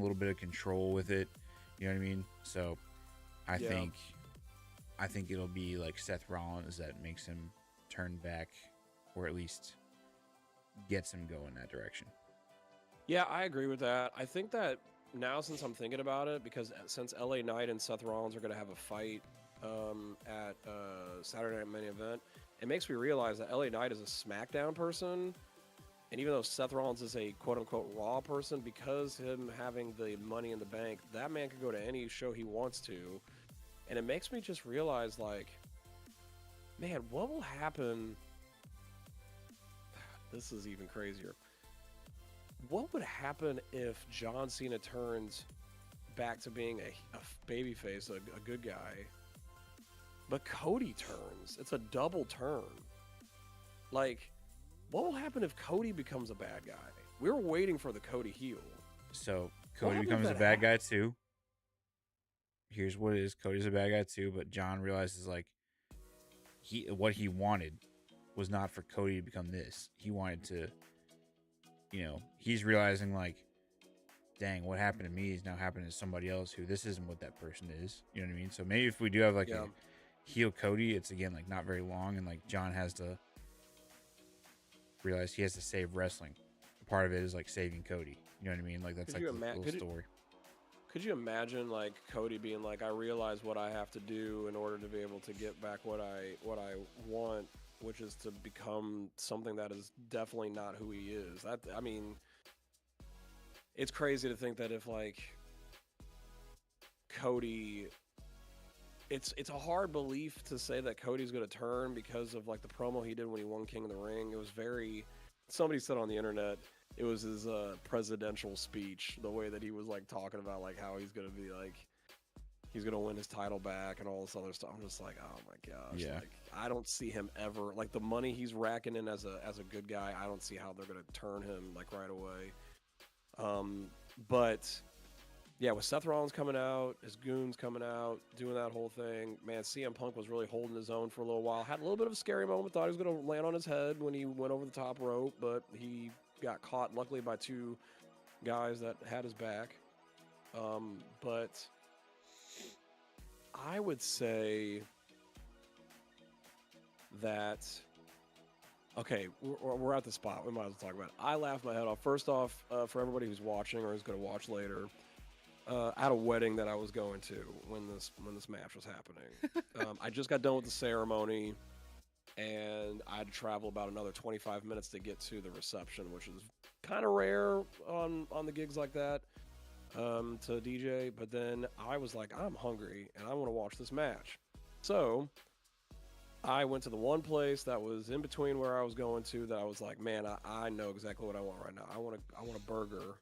little bit of control with it. You know what I mean? So I think it'll be like Seth Rollins that makes him turn back, or at least gets him going that direction. Yeah, I agree with that. I think that now, since I'm thinking about it, because since LA Knight and Seth Rollins are going to have a fight at Saturday Night Main Event, it makes me realize that LA Knight is a SmackDown person, and even though Seth Rollins is a quote-unquote Raw person, because him having the Money in the Bank, that man can go to any show he wants to, and it makes me just realize, like, man, what will happen? This is even crazier. What would happen if John Cena turns back to being a babyface, a good guy, but Cody turns? It's a double turn. Like, what will happen if Cody becomes a bad guy? We were waiting for the Cody heel. So Cody becomes a bad guy too. Here's what it is: Cody's a bad guy too, but John realizes like what he wanted was not for Cody to become this. He wanted to, you know, he's realizing like, dang, what happened to me is now happening to somebody else who this isn't what that person is. You know what I mean? So maybe if we do have like a heel Cody, it's again like not very long, and like John has to realize he has to save wrestling. Part of it is like saving Cody. You know what I mean? Like that's like the little story. Could you imagine like Cody being like, I realize what I have to do in order to be able to get back what I want, which is to become something that is definitely not who he is. That, I mean, it's crazy to think that if like Cody, it's a hard belief to say that Cody's going to turn because of like the promo he did when he won King of the Ring. It was somebody said on the internet, it was his presidential speech, the way that he was like talking about like how he's going to be like he's gonna win his title back and all this other stuff. I'm just like, oh my gosh. Yeah. Like, I don't see him ever, like, the money he's racking in as a good guy, I don't see how they're gonna turn him like right away. But yeah, with Seth Rollins coming out, his goons coming out, doing that whole thing, man, CM Punk was really holding his own for a little while. Had a little bit of a scary moment. Thought he was going to land on his head when he went over the top rope, but he got caught, luckily, by two guys that had his back. But I would say that, okay, we're at the spot. We might as well talk about it. I laughed my head off. First off, for everybody who's watching or who's going to watch later, at a wedding that I was going to when this match was happening. I just got done with the ceremony, and I had to travel about another 25 minutes to get to the reception, which is kind of rare on the gigs like that, to DJ. But then I was like, I'm hungry, and I want to watch this match. So I went to the one place that was in between where I was going to that I was like, man, I know exactly what I want right now. I want a burger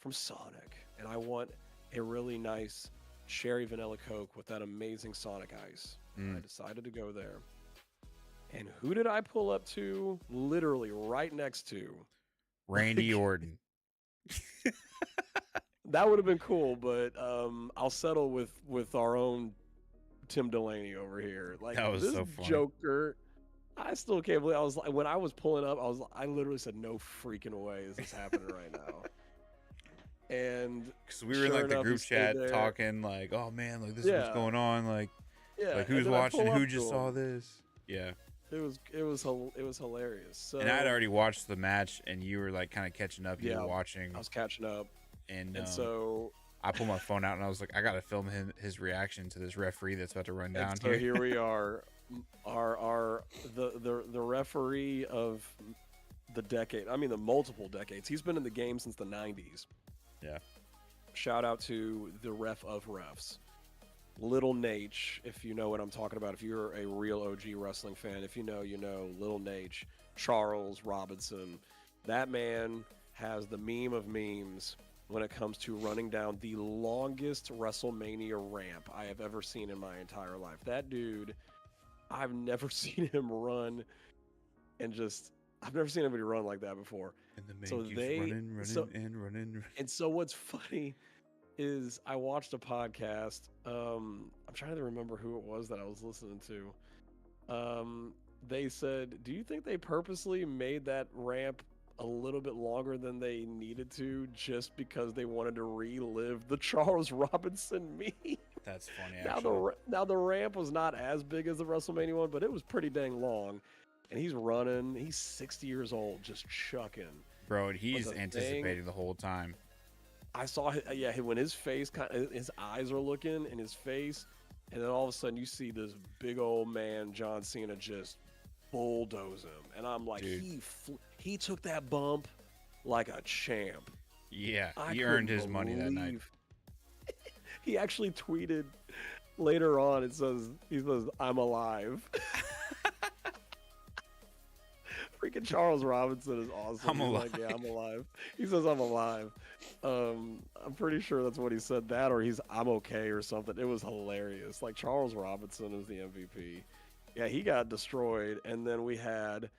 from Sonic, and I want a really nice cherry vanilla Coke with that amazing Sonic ice. I decided to go there. And who did I pull up to? Literally right next to Randy Orton. That would have been cool, but I'll settle with our own Tim Delaney over here. Like, that was this so funny. Joker, I still can't believe. I was like, when I was pulling up, I literally said, no freaking way is this happening right now. And because we were in like the group chat talking like, oh man, like this is what's going on, like who's watching, who just saw this. Yeah, it was hilarious. So, and I'd already watched the match, and you were like kind of catching up. You were watching. I was catching up, and so I pulled my phone out and I was like, I gotta film his reaction to this referee that's about to run down here. So here we are, the referee of the decade. I mean, the multiple decades. He's been in the game since the 90s. Yeah. Shout out to the ref of refs, Little Nate. If you know what I'm talking about, if you're a real OG wrestling fan, if you know, you know. Little Nate, Charles Robinson. That man has the meme of memes when it comes to running down the longest WrestleMania ramp I have ever seen in my entire life. That dude, I've never seen him run, and just, I've never seen anybody run like that before. And the man keeps running. And so what's funny is I watched a podcast. I'm trying to remember who it was that I was listening to. They said, do you think they purposely made that ramp a little bit longer than they needed to just because they wanted to relive the Charles Robinson meme? That's funny, actually. Now the ramp was not as big as the WrestleMania one, but it was pretty dang long. And he's running. He's 60 years old, just chucking. Bro, he's anticipating the whole time. I saw, when his face, his eyes are looking in his face, and then all of a sudden you see this big old man, John Cena, just bulldoze him. And I'm like, dude, he took that bump like a champ. Yeah, he earned his money that night. He actually tweeted later on, he says, I'm alive. Freaking Charles Robinson is awesome. I'm alive. Like, yeah, I'm alive. He says I'm alive. I'm pretty sure that's what he said, that, or I'm okay or something. It was hilarious. Like, Charles Robinson is the MVP. Yeah, he got destroyed, and then we had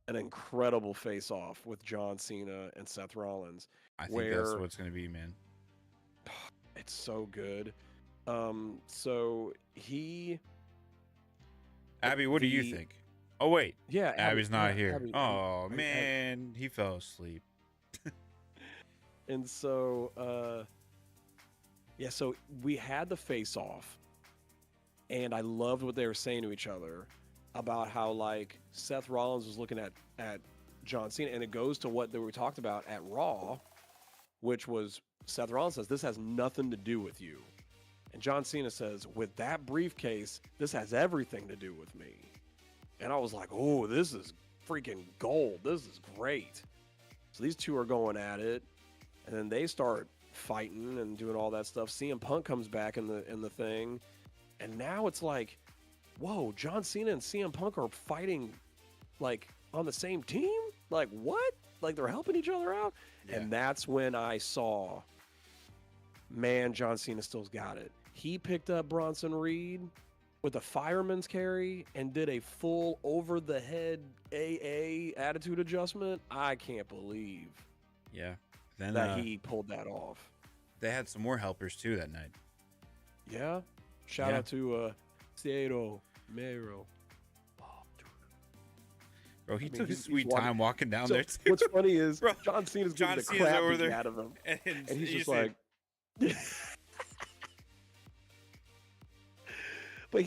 an incredible face-off with John Cena and Seth Rollins. I think that's what it's going to be, man. It's so good. So he... Abby, what do you think? Oh, wait. Yeah, Abby's not here. Abby, man. He fell asleep. And so, so we had the face-off, and I loved what they were saying to each other about how, like, Seth Rollins was looking at John Cena, and it goes to what we talked about at Raw, which was Seth Rollins says, this has nothing to do with you. And John Cena says, with that briefcase, this has everything to do with me. And I was like, oh, this is freaking gold. This is great. So these two are going at it. And then they start fighting and doing all that stuff. CM Punk comes back in the thing. And now it's like, whoa, John Cena and CM Punk are fighting, like, on the same team? Like, what? Like, they're helping each other out? Yeah. And that's when I saw, man, John Cena still's got it. he picked up Bronson Reed with a fireman's carry and did a full over-the-head AA attitude adjustment. I can't believe then that he pulled that off. They had some more helpers, too, that night. Yeah. Shout out to Cero Mero. Bro, he took his sweet time walking down there, too. What's funny is John Cena's getting the crap over there out of him. And he's just like... But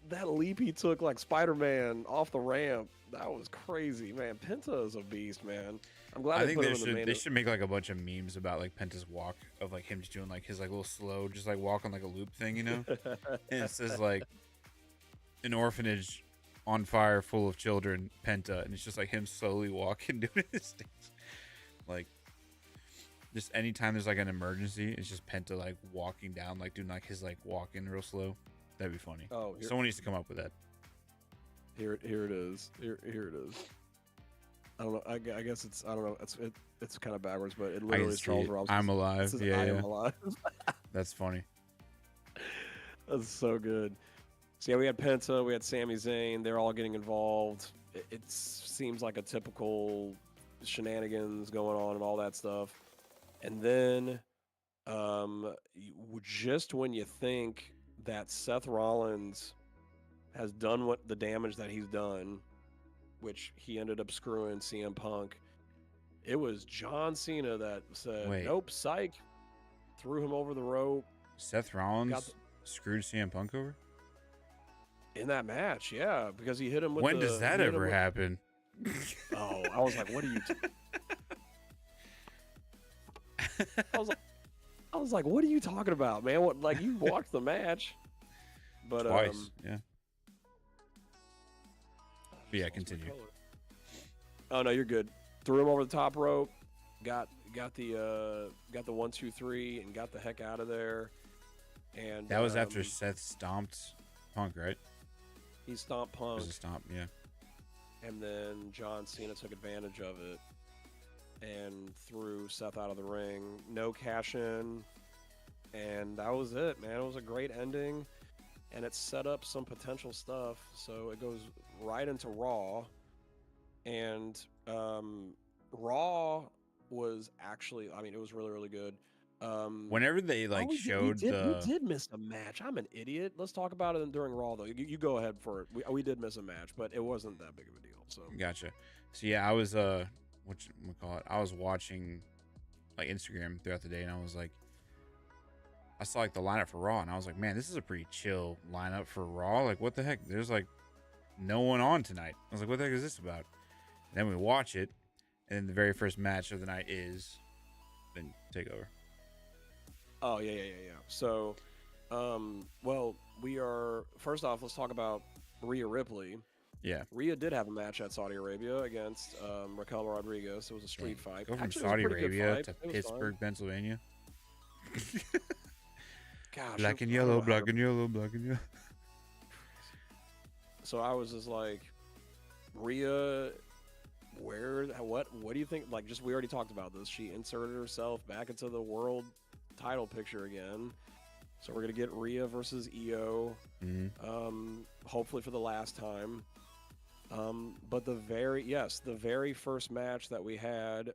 that leap he took like Spider-Man off the ramp, that was crazy, man. Penta is a beast, man. I'm glad they should make like a bunch of memes about like Penta's walk of like him just doing like his like little slow, just like walk on like a loop thing, you know? And it says like an orphanage on fire full of children, Penta, and it's just like him slowly walking doing his things. Like just anytime there's like an emergency, it's just Penta like walking down, like doing like his like walking real slow. That'd be funny. Oh, someone needs to come up with that. Here it is. Here it is. I don't know. I guess it's I don't know. It's kind of backwards, but it literally is Charles Robinson. I'm alive. I am alive. That's funny. That's so good. So yeah, we had Penta, we had Sami Zayn. They're all getting involved. It seems like a typical shenanigans going on and all that stuff. And then, just when you think that Seth Rollins has done what the damage that he's done, which he ended up screwing CM Punk, it was John Cena that said, "Nope, psych," threw him over the rope. Seth Rollins screwed CM Punk over in that match, yeah, because he hit him with. When does that ever happen? Oh, I was like, "What are you?" I was like, what are you talking about, man? What, like, you watched the match, but twice, yeah. But yeah, continue. Oh no, you're good. Threw him over the top rope, got the 1, 2, 3, and got the heck out of there. And that was after Seth stomped Punk, right? He stomped Punk. It was a stomp, yeah. And then John Cena took advantage of it and threw Seth out of the ring. No cash in. And that was it, man. It was a great ending. And it set up some potential stuff. So it goes right into Raw. And Raw was actually, I mean, it was really, really good. Whenever they like we did miss a match. I'm an idiot. Let's talk about it during Raw, though. You go ahead for it. We did miss a match, but it wasn't that big of a deal. So gotcha. So yeah, I was I was watching like Instagram throughout the day, and I was like, I saw like the lineup for Raw, and I was like, man, this is a pretty chill lineup for Raw. Like, what the heck? There's like no one on tonight. I was like, what the heck is this about? And then we watch it, and then the very first match of the night is then Takeover. Oh yeah. So, well, we are first off. Let's talk about Rhea Ripley. Yeah, Rhea did have a match at Saudi Arabia against Raquel Rodriguez. It was a street fight. Go from Saudi Arabia to Pittsburgh, Pennsylvania. Gosh, black and yellow, black and yellow, black and yellow. So I was just like, Rhea, what do you think? Like, just we already talked about this. She inserted herself back into the world title picture again. So we're gonna get Rhea versus Io, hopefully for the last time. But the very first match that we had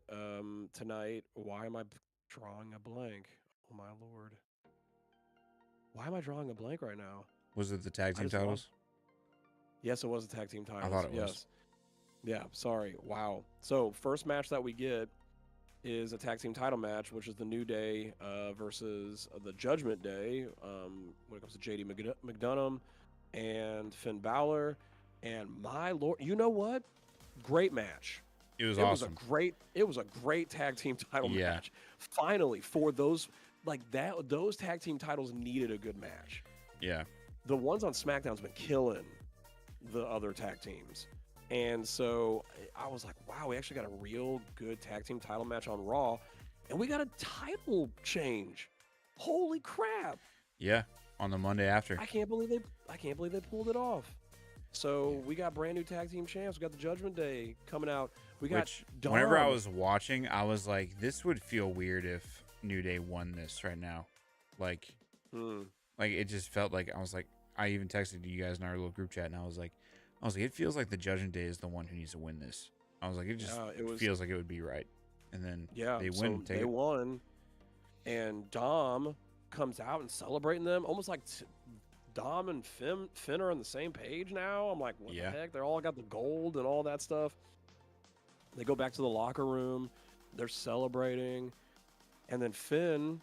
tonight. Why am I drawing a blank? Oh my lord! Why am I drawing a blank right now? Was it the tag team titles? Yes, it was the tag team titles. I thought it was. Yeah, sorry. Wow. So first match that we get is a tag team title match, which is the New Day versus the Judgment Day when it comes to JD McDonough and Finn Balor. And my lord, you know what? Great match. It was awesome. It was a great tag team title match. Finally, for those those tag team titles needed a good match. Yeah. The ones on SmackDown's been killing the other tag teams. And so I was like, wow, we actually got a real good tag team title match on Raw. And we got a title change. Holy crap. Yeah, on the Monday after. I can't believe they pulled it off. So we got brand new tag team champs. We got the Judgment Day coming out. We got Dom. Whenever I was watching, I was like, this would feel weird if New Day won this right now. Like, like it just felt like I was like, I even texted you guys in our little group chat, and I was like, it feels like the Judgment Day is the one who needs to win this. I was like, it just feels like it would be right. And then they win. So they won, and Dom comes out and celebrating them, almost like Dom and Finn are on the same page now. I'm like, what the heck? They're all got the gold and all that stuff. They go back to the locker room. They're celebrating. And then Finn,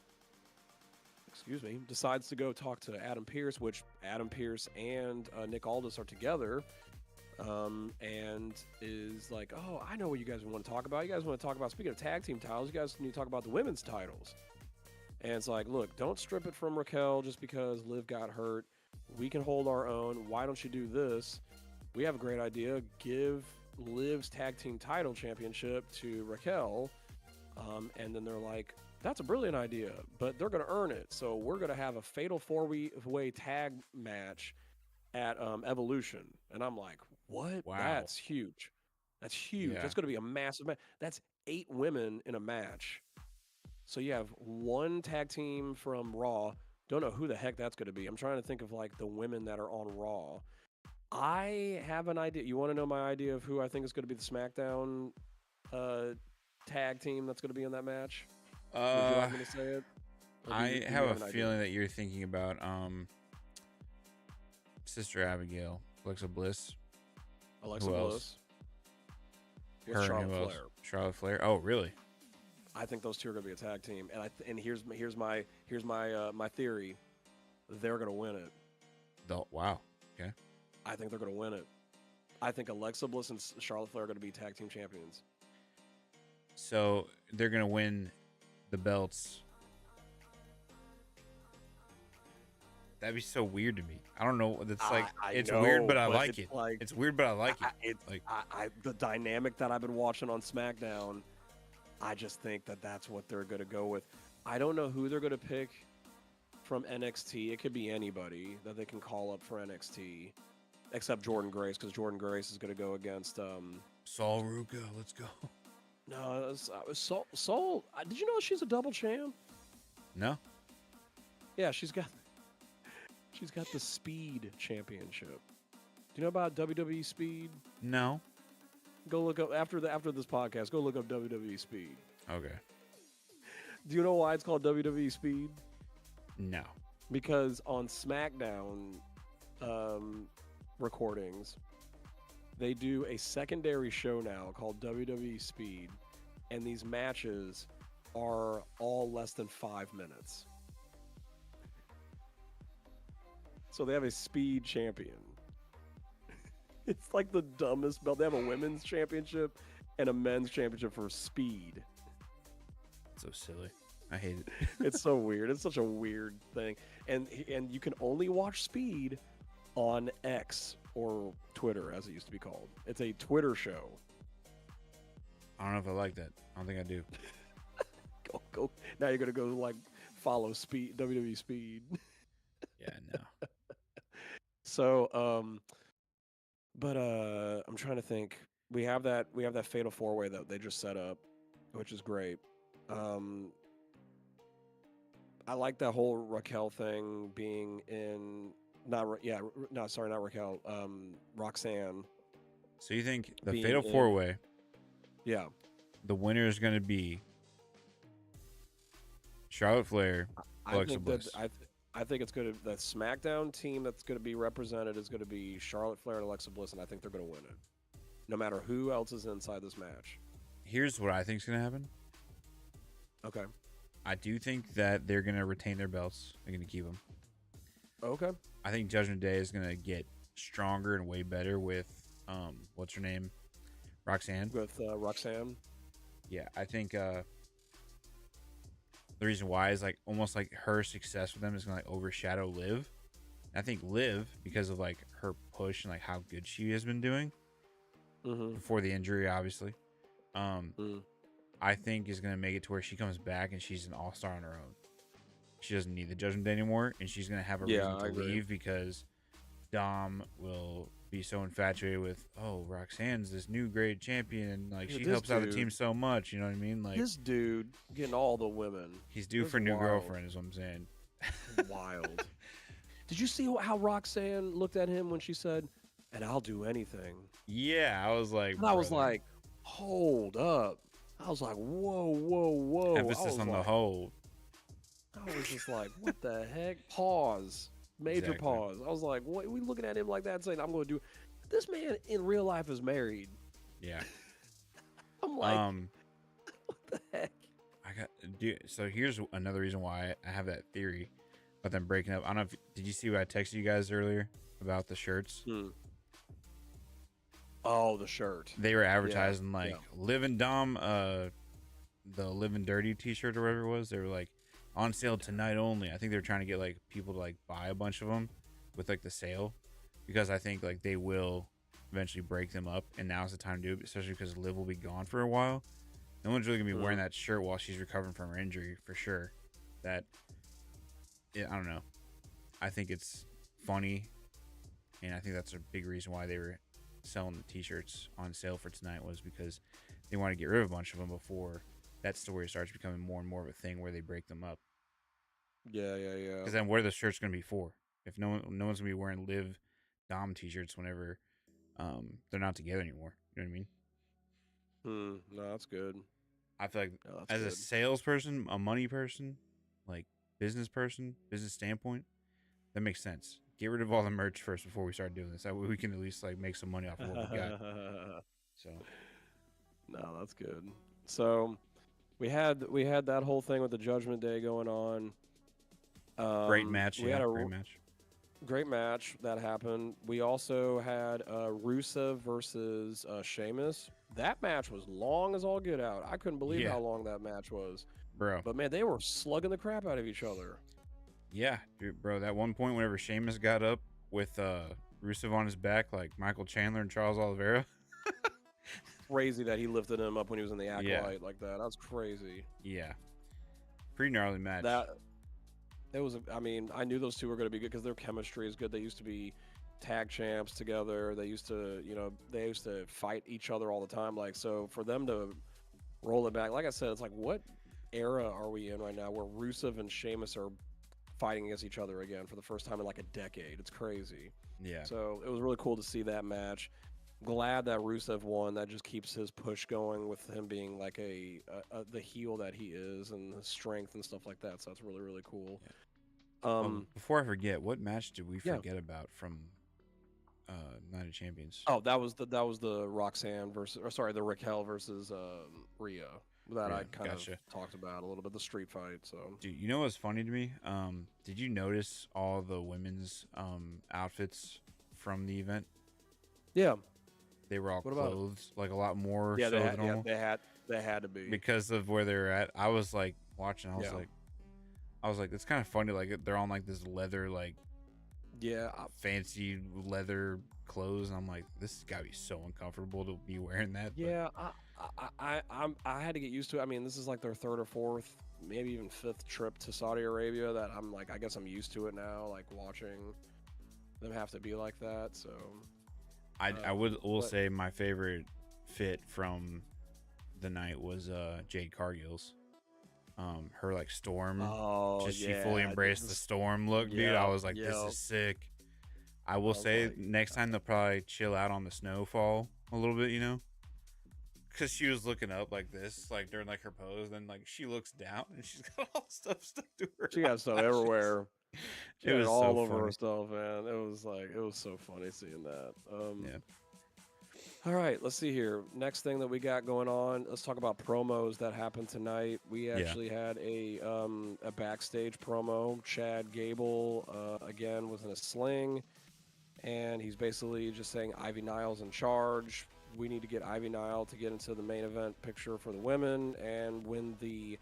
decides to go talk to Adam Pearce, which Adam Pearce and Nick Aldis are together. And is like, oh, I know what you guys want to talk about. You guys want to talk about, speaking of tag team titles, you guys need to talk about the women's titles. And it's like, look, don't strip it from Raquel just because Liv got hurt. We can hold our own. Why don't you do this? We have a great idea. Give Liv's tag team title championship to Raquel. And then they're like, that's a brilliant idea, but they're going to earn it. So we're going to have a fatal four-way tag match at Evolution. And I'm like, what? Wow. That's huge. That's huge. That's going to be a massive match. That's 8 women in a match. So you have one tag team from Raw. Don't know who the heck that's going to be. I'm trying to think of like the women that are on Raw. I have an idea. You want to know my idea of who I think is going to be the SmackDown tag team that's going to be in that match? Would you like me to say it? I have a feeling that you're thinking about Sister Abigail, Alexa Bliss. Alexa Bliss. Charlotte Flair. Oh, really? I think those two are going to be a tag team, and here's my theory. They're going to win it. Wow. Okay. I think they're going to win it. I think Alexa Bliss and Charlotte Flair are going to be tag team champions. So they're going to win the belts. That'd be so weird to me. I don't know. It's like it's weird, but I like it. It's weird, but I like it. The dynamic that I've been watching on SmackDown, I just think that that's what they're going to go with. I don't know who they're going to pick from NXT. It could be anybody that they can call up for NXT, except Jordan Grace, because Jordan Grace is going to go against Sol Ruka. Let's go. No, Sol. Did you know she's a double champ? No. Yeah, she's got the Speed Championship. Do you know about WWE Speed? No. Go look up after this podcast. Go look up WWE Speed. Okay. Do you know why it's called WWE Speed? No. Because on SmackDown recordings, they do a secondary show now called WWE Speed, and these matches are all less than 5 minutes. So they have a Speed champion. It's like the dumbest belt. They have a women's championship and a men's championship for Speed. So silly. I hate it. It's so weird. It's such a weird thing. And you can only watch Speed on X, or Twitter, as it used to be called. It's a Twitter show. I don't know if I like that. I don't think I do. Go. Now you're gonna go like follow Speed, WWE Speed. Yeah, no. So, but I'm trying to think. We have that fatal 4-way that they just set up, which is great. I like that whole Raquel thing being in. Not Raquel. Roxanne. So you think the fatal 4-way? Yeah. The winner is going to be Charlotte Flair, Alexa Bliss. I think it's going to the SmackDown team that's going to be represented is going to be Charlotte Flair and Alexa Bliss, and I think they're going to win it, no matter who else is inside this match. Here's what I think is going to happen. Okay. I do think that they're going to retain their belts. They're going to keep them. Okay. I think Judgment Day is going to get stronger and way better with, what's her name? Roxanne. With Roxanne. Yeah, I think the reason why is like almost like her success with them is going to like overshadow Liv. And I think Liv, because of like her push and like how good she has been doing before the injury, obviously, I think is going to make it to where she comes back and she's an all-star on her own. She doesn't need the Judgment Day anymore, and she's going to have a reason to leave because Dom will be so infatuated with, oh, Roxanne's this new great champion, and like she helps out the team so much, you know what I mean? Like this dude getting all the women. He's due for a new girlfriend, is what I'm saying. Wild. Did you see how Roxanne looked at him when she said, "And I'll do anything"? Yeah, I was like, and I was like, hold up. I was like, whoa. Emphasis on the hold. I was just like, what the heck? Pause. Major pause. I was like, what? We looking at him like that saying, I'm going to do. This man in real life is married. Yeah. I'm like, what the heck? So here's another reason why I have that theory about them breaking up. I don't know did you see what I texted you guys earlier about the shirts? Oh, the shirt. They were advertising Living Dom, the Living Dirty t-shirt or whatever it was. They were like on sale tonight only. I think they were trying to get like people to like buy a bunch of them with like the sale, because I think like they will eventually break them up, and now's the time to do it, especially because Liv will be gone for a while. No one's really gonna be wearing that shirt while she's recovering from her injury for sure. I don't know. I think it's funny, and I think that's a big reason why they were selling the t-shirts on sale for tonight, was because they want to get rid of a bunch of them before that story starts becoming more and more of a thing where they break them up. Yeah. Because then what are the shirts gonna be for? If no one's gonna be wearing Liv Dom t-shirts whenever they're not together anymore. You know what I mean? No, that's good. I feel like as a salesperson, a money person, like business standpoint, that makes sense. Get rid of all the merch first before we start doing this. That way we can at least like make some money off of what we got. So, no, that's good. So, we had that whole thing with the Judgment Day going on. Great match. Great match that happened. We also had Rusev versus Sheamus. That match was long as all get out. I couldn't believe how long that match was, bro. But man, they were slugging the crap out of each other. Yeah, dude, bro. That one point whenever Sheamus got up with Rusev on his back, like Michael Chandler and Charles Oliveira. Crazy that he lifted him up when he was in the acolyte like that. That's crazy. Yeah, pretty gnarly match. It was. I mean, I knew those two were going to be good because their chemistry is good. They used to be tag champs together. They used to, they used to fight each other all the time. Like, so for them to roll it back, like I said, it's like, what era are we in right now where Rusev and Sheamus are fighting against each other again for the first time in like a decade? It's crazy. Yeah. So it was really cool to see that match. Glad that Rusev won. That just keeps his push going with him being like the heel that he is, and his strength and stuff like that. So that's really, really cool. Yeah. Before I forget, what match did we forget about from Night of Champions? Oh, that was the Roxanne the Raquel versus Rhea that I kind of talked about a little bit, the street fight. So, dude, you know what's funny to me? Did you notice all the women's outfits from the event? Yeah. They were all clothed, like a lot more. Yeah, than normal. They had to be because of where they're at. I was like watching. I was like, it's kind of funny. Like they're on like this leather, like fancy leather clothes. And I'm like, this has got to be so uncomfortable to be wearing that. Yeah, I had to get used to it. I mean, this is like their third or fourth, maybe even fifth trip to Saudi Arabia. That I'm like, I guess I'm used to it now. Like watching them have to be like that. So. I will say my favorite fit from the night was Jade Cargill's. Her like storm. She fully embraced the storm look, dude. I was like, this is sick. I will say next time they'll probably chill out on the snowfall a little bit, because she was looking up like this, like during like her pose, then like she looks down and she's got all stuff stuck to her. She got stuff everywhere. It was all over her stuff, man. It was so funny seeing that. All right, let's see here. Next thing that we got going on, let's talk about promos that happened tonight. We actually had a backstage promo. Chad Gable again was in a sling, and he's basically just saying Ivy Nile's in charge. We need to get Ivy Nile to get into the main event picture for the women and win the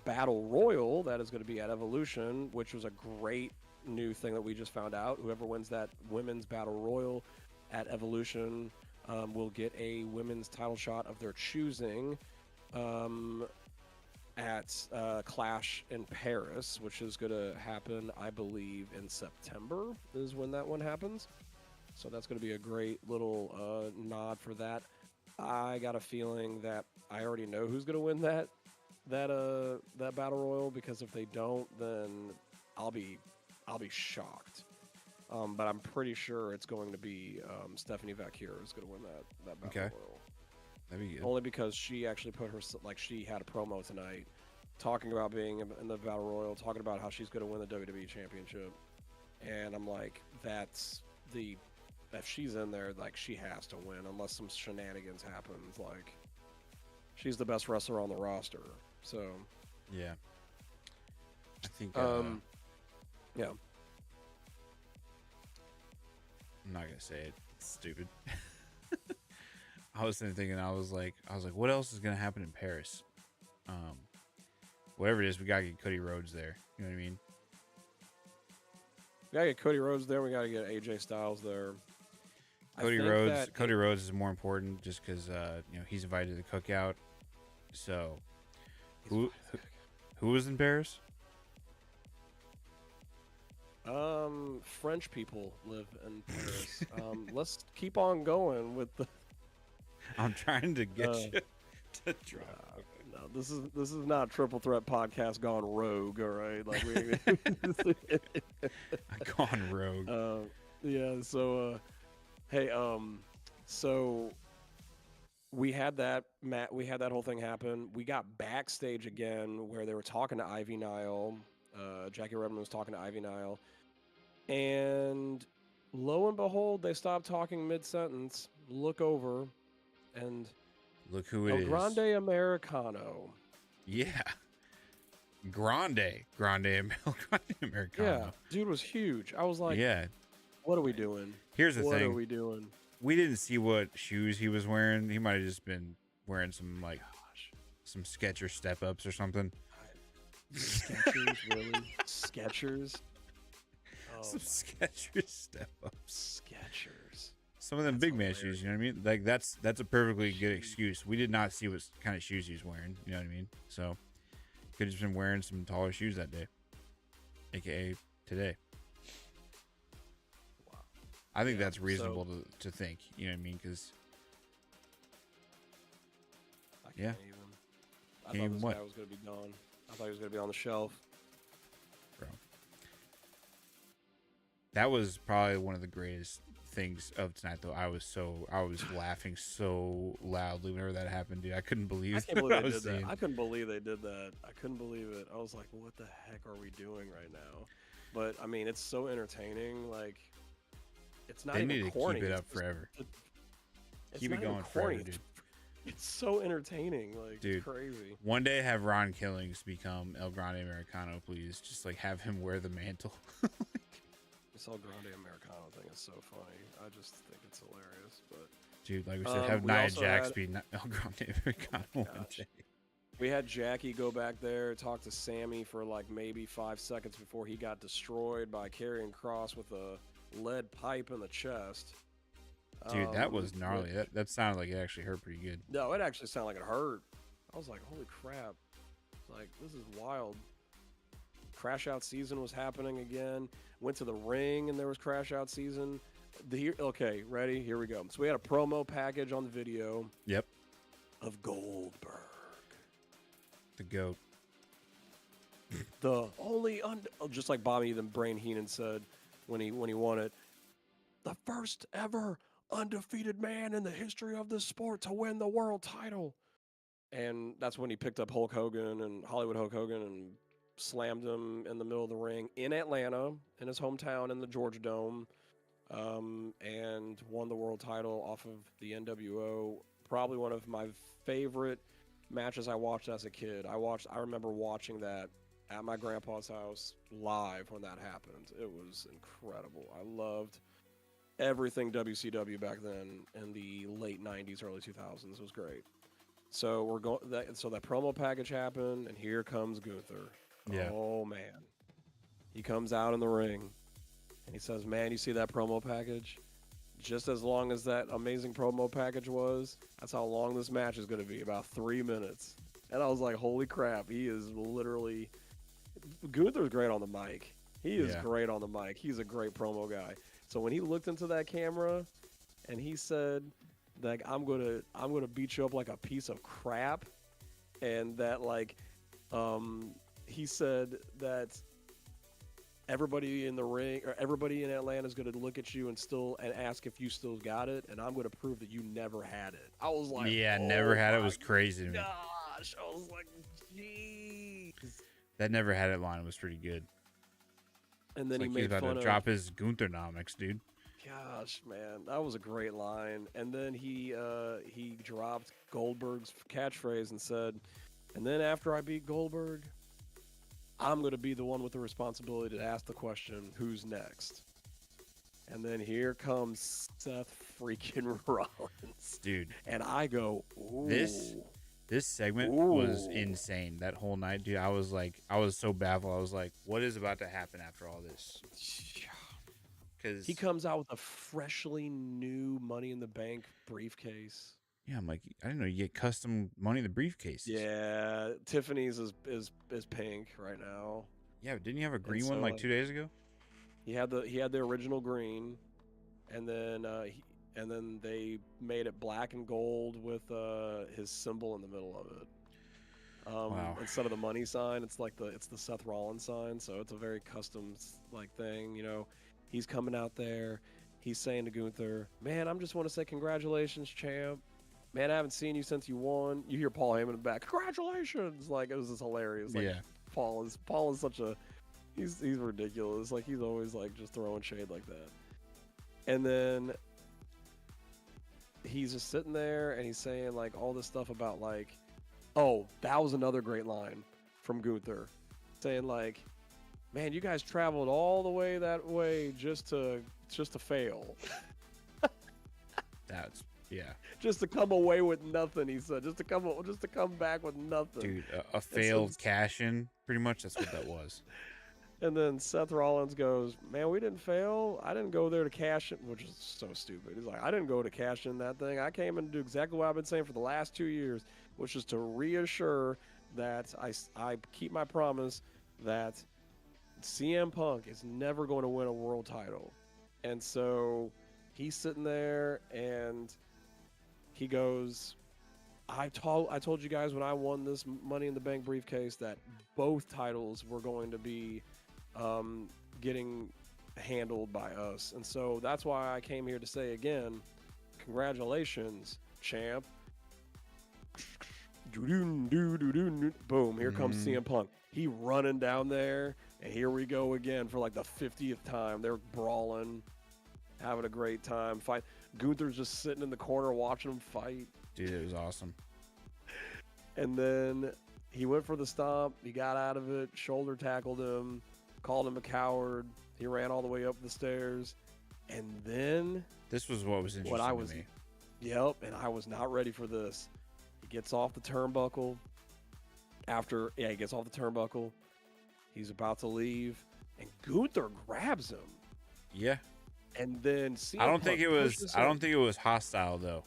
battle royal that is going to be at Evolution, which was a great new thing that we just found out. Whoever wins that women's battle royal at Evolution will get a women's title shot of their choosing at Clash in Paris, which is going to happen, I believe, in September is when that one happens. So that's going to be a great little nod for that. I got a feeling that I already know who's going to win that that battle royal, because if they don't, then I'll be shocked. But I'm pretty sure it's going to be Stephanie Vaquero is going to win that battle royal. That'd be good. Only because she actually put her, like, she had a promo tonight talking about being in the battle royal, talking about how she's going to win the WWE championship, and I'm like, if she's in there, like, she has to win unless some shenanigans happens. Like, she's the best wrestler on the roster. So yeah, I think yeah. I'm not gonna say it. It's stupid. I was thinking, I was like, what else is gonna happen in Paris? Whatever it is, we gotta get Cody Rhodes there. You know what I mean? We gotta get Cody Rhodes there. We gotta get AJ Styles there. Cody Rhodes is more important just because he's invited to the cookout. So, who was in Paris? French people live in Paris. Let's keep on going with the. I'm trying to get you to drop. No, this is not Triple Threat Podcast gone rogue. All right, like I've gone rogue. Yeah. So, hey, so we had that whole thing happen. We got backstage again where they were talking to Ivy Nile. Jackie Redmond was talking to Ivy Nile, and lo and behold, they stopped talking mid-sentence. Look over, and look who it is. Grande Americano. Yeah. Grande Americano. Yeah, dude was huge. I was like, yeah. What are we doing? Here's the thing. What are we doing? We didn't see what shoes he was wearing. He might have just been wearing some some Skechers step ups or something. Skechers, really? Skechers? Oh, some Skechers step ups. Skechers. Some of them big man shoes, you know what I mean? Like that's a perfectly good excuse. We did not see what kind of shoes he was wearing, you know what I mean? So could have just been wearing some taller shoes that day, aka today. Wow. I think that's reasonable to think, you know what I mean? Because I thought this what? guy was going to be gone. I thought he was going to be on the shelf. Bro. That was probably one of the greatest things of tonight, though. I was laughing so loudly whenever that happened, dude. I couldn't believe they did that. I couldn't believe they did that. I couldn't believe it. I was like, what the heck are we doing right now? But, I mean, it's so entertaining. Like, it's not even corny. They need to keep it up forever. Keep it going forever, dude. It's so entertaining, like, dude, crazy. One day have Ron Killings become El Grande Americano, please. Just like have him wear the mantle. This El Grande Americano thing is so funny. I just think it's hilarious. But dude, like we said, have Nia Jax be El Grande Americano one day. We had Jackie go back there, talk to Sammy for like maybe 5 seconds before he got destroyed by Karrion Kross with a lead pipe in the chest. Dude, that was gnarly. That sounded like it actually hurt pretty good. No, it actually sounded like it hurt. I was like, holy crap. Like, this is wild. Crash Out season was happening again. Went to the ring and there was Crash Out season. Okay, ready? Here we go. So we had a promo package on the video. Yep. Of Goldberg. The GOAT. The only, just like Bobby the Brain Heenan said when he won it, the first ever undefeated man in the history of the sport to win the world title. And that's when he picked up Hulk Hogan and Hollywood Hulk Hogan and slammed him in the middle of the ring in Atlanta, in his hometown in the Georgia Dome, and won the world title off of the NWO. Probably one of my favorite matches I watched as a kid. I remember watching that at my grandpa's house live when that happened. It was incredible. I loved everything WCW back then in the late 90s, early 2000s. It was great. So so that promo package happened, and here comes Gunther. Yeah. Oh man. He comes out in the ring and he says, "Man, you see that promo package? Just as long as that amazing promo package was, that's how long this match is going to be, about 3 minutes." And I was like, holy crap, he is literally Gunther's great on the mic. He is great on the mic. He's a great promo guy. So when he looked into that camera and he said, like, I'm gonna beat you up like a piece of crap, and that, like, He said that everybody in the ring or everybody in Atlanta is going to look at you and ask if you still got it, and I'm going to prove that you never had it. I was like, yeah, oh never had it my was crazy to me. gosh. I was like, jeez. That never had it line was pretty good. And then it's he like made he's about fun to of drop his Gunthernomics, dude. Gosh, man, that was a great line. And then he dropped Goldberg's catchphrase and said, "And then after I beat Goldberg, I'm going to be the one with the responsibility to ask the question, who's next?" And then here comes Seth freaking Rollins. Dude. And I go, ooh. This segment was insane that whole night, dude. I was so baffled. I was like, what is about to happen after all this? Because he comes out with a freshly new Money in the Bank briefcase. Yeah, I'm like, I didn't know you get custom Money in the briefcases. Yeah, Tiffany's is pink right now. Yeah, but didn't you have a green one like 2 days ago? He had the original green, and then they made it black and gold with his symbol in the middle of it. Wow. Instead of the money sign, it's the Seth Rollins sign, so it's a very custom like thing. You know, he's coming out there. He's saying to Gunther, "Man, I just want to say congratulations, champ. Man, I haven't seen you since you won." You hear Paul Heyman in the back, "Congratulations!" Like, it was just hilarious. Like, yeah. Paul is such a he's ridiculous. Like, he's always like just throwing shade like that. And then he's just sitting there and he's saying like all this stuff about like, oh, that was another great line from Gunther, saying like, "Man, you guys traveled all the way that way just to fail." That's yeah. Just to come away with nothing, he said. Just to come back with nothing. Dude, a failed cash in, pretty much. That's what that was. And then Seth Rollins goes, "Man, we didn't fail. I didn't go there to cash in," which is so stupid. He's like, "I didn't go to cash in that thing. I came in to do exactly what I've been saying for the last 2 years, which is to reassure that I keep my promise that CM Punk is never going to win a world title." And so he's sitting there and he goes, I told you guys when I won this Money in the Bank briefcase that both titles were going to be getting handled by us. And so that's why I came here to say again, congratulations, champ." Boom, here comes CM Punk. He running down there, and here we go again for like the 50th time. They're brawling, having a great time. Fight. Gunther's just sitting in the corner watching them fight. Dude, it was awesome. And then he went for the stomp. He got out of it, shoulder tackled him, called him a coward. He ran all the way up the stairs. And then this was what was interesting to me. Yep, and I was not ready for this. He gets off the turnbuckle. He gets off the turnbuckle. He's about to leave, and Gunther grabs him. Yeah. And then I don't think it was hostile though.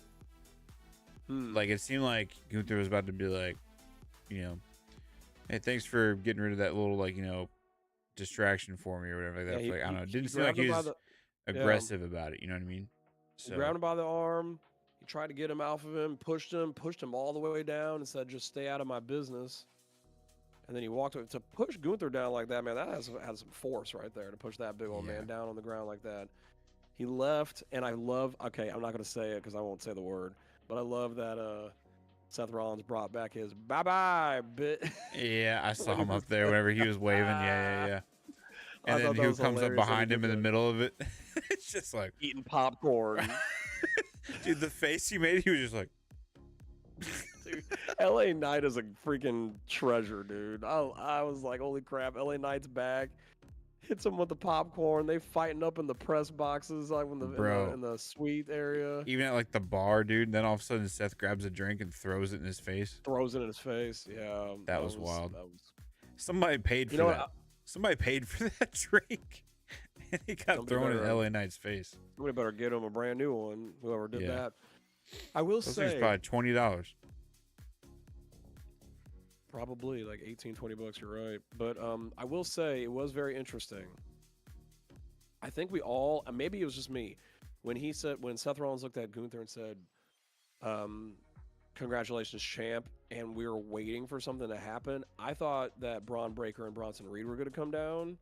Like, it seemed like Gunther was about to be like, you know, "Hey, thanks for getting rid of that little, like, you know, distraction for me," or whatever like that. I don't know. It didn't seem like he was aggressive about it. You know what I mean? So he grabbed him by the arm. He tried to get him off of him, pushed him all the way down, and said, "Just stay out of my business." And then he walked away. To push Gunther down like that, man, that has some force right there to push that big old man down on the ground like that. He left, and I'm not going to say it because I won't say the word, but I love that Seth Rollins brought back his bye-bye bit. Yeah, I saw him up there whenever he was waving. Yeah. And then who comes up behind him in the middle of it? It's just like eating popcorn. Dude, the face he made, he was just like... Dude, LA Knight is a freaking treasure, dude. I was like, holy crap, LA Knight's back. Hits him with the popcorn. They fighting up in the press boxes, like in the suite area. Even at like the bar, dude. Then all of a sudden Seth grabs a drink and throws it in his face. Yeah. That was wild. Somebody paid for that. Somebody paid for that drink. And he got thrown in LA Knight's face. We better get him a brand new one, whoever did that. I will say... Those things probably $20. Probably like $18-20, you're right. But I will say it was very interesting. I think we all, maybe it was just me, when Seth Rollins looked at Gunther and said, congratulations, champ. And we were waiting for something to happen. I thought that Braun Breaker and Bronson Reed were going to come down.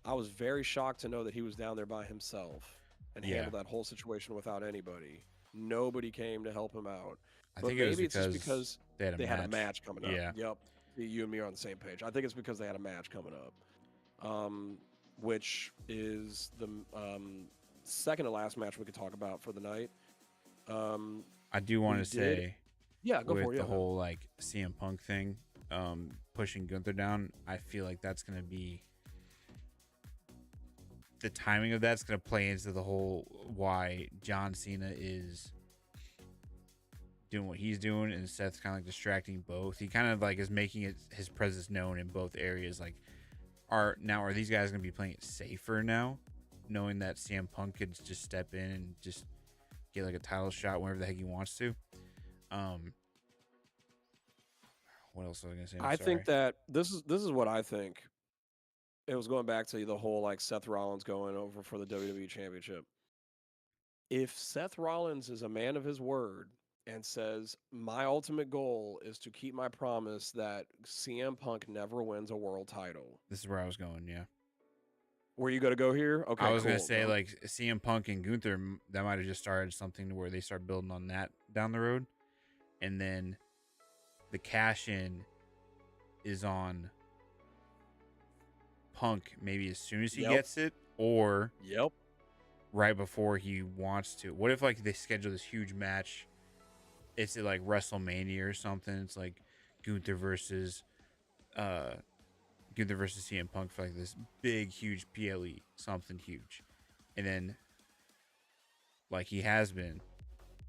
I was very shocked to know that he was down there by himself and handled that whole situation without anybody. Nobody came to help him out. I think maybe it's just because they had a match coming up. Yeah. Yep. You and me are on the same page. I think it's because they had a match coming up, which is the second to last match we could talk about for the night. I do want to say, go for it. The whole like CM Punk thing, pushing Gunther down. I feel like that's gonna be the timing of that's gonna play into the whole why John Cena is doing what he's doing, and Seth's kind of like distracting both. He kind of like is making his presence known in both areas. Like, are these guys gonna be playing it safer now, knowing that CM Punk could just step in and just get like a title shot whenever the heck he wants to? What else was I gonna say? I think that this is what I think. It was going back to the whole like Seth Rollins going over for the WWE Championship. If Seth Rollins is a man of his word and says, my ultimate goal is to keep my promise that CM Punk never wins a world title. This is where I was going, yeah. Were you going to go here? Okay, I was going to say, like, CM Punk and Gunther, that might have just started something where they start building on that down the road. And then the cash-in is on Punk maybe as soon as he gets it, or right before he wants to. What if, like, they schedule this huge match? It's at, like, WrestleMania or something. It's, like, Gunther versus CM Punk for, like, this big, huge PLE. Something huge. And then, like he has been,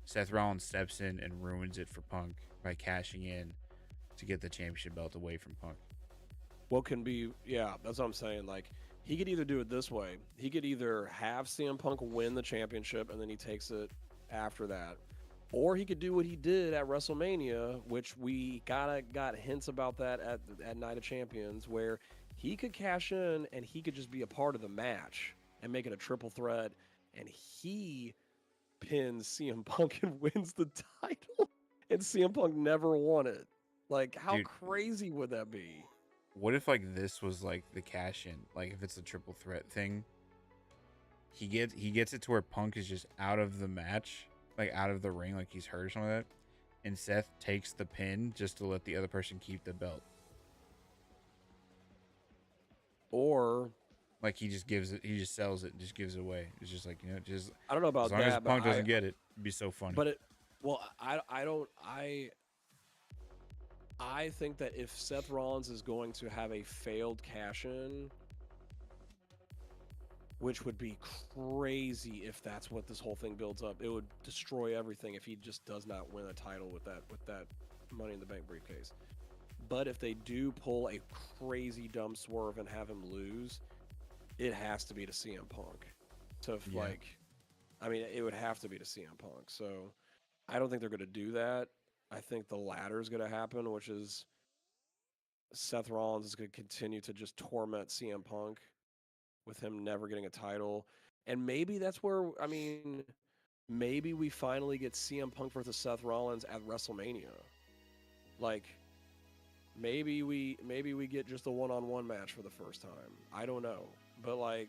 Seth Rollins steps in and ruins it for Punk by cashing in to get the championship belt away from Punk. What can be, that's what I'm saying. Like, he could either do it this way. He could either have CM Punk win the championship and then he takes it after that. Or he could do what he did at WrestleMania, which we got hints about that at Night of Champions, where he could cash in and he could just be a part of the match and make it a triple threat, and he pins CM Punk and wins the title, and CM Punk never won it. Like, how crazy would that be? What if, like, this was like the cash in? Like, if it's a triple threat thing, he gets it to where Punk is just out of the match, like out of the ring, like he's hurt or something like that, and Seth takes the pin just to let the other person keep the belt. Or like he just gives it, he just sells it, and just gives it away. It's just like, just I don't know about as long that, as Punk doesn't get it, it'd be so funny. But I think that if Seth Rollins is going to have a failed cash in, which would be crazy if that's what this whole thing builds up, it would destroy everything if he just does not win a title with that Money in the Bank briefcase. But if they do pull a crazy dumb swerve and have him lose, it has to be to CM Punk. It would have to be to CM Punk. So I don't think they're going to do that. I think the latter is going to happen, which is Seth Rollins is going to continue to just torment CM Punk with him never getting a title. And maybe that's where, maybe we finally get CM Punk versus Seth Rollins at WrestleMania. Like, maybe we get just a one-on-one match for the first time. I don't know. But, like,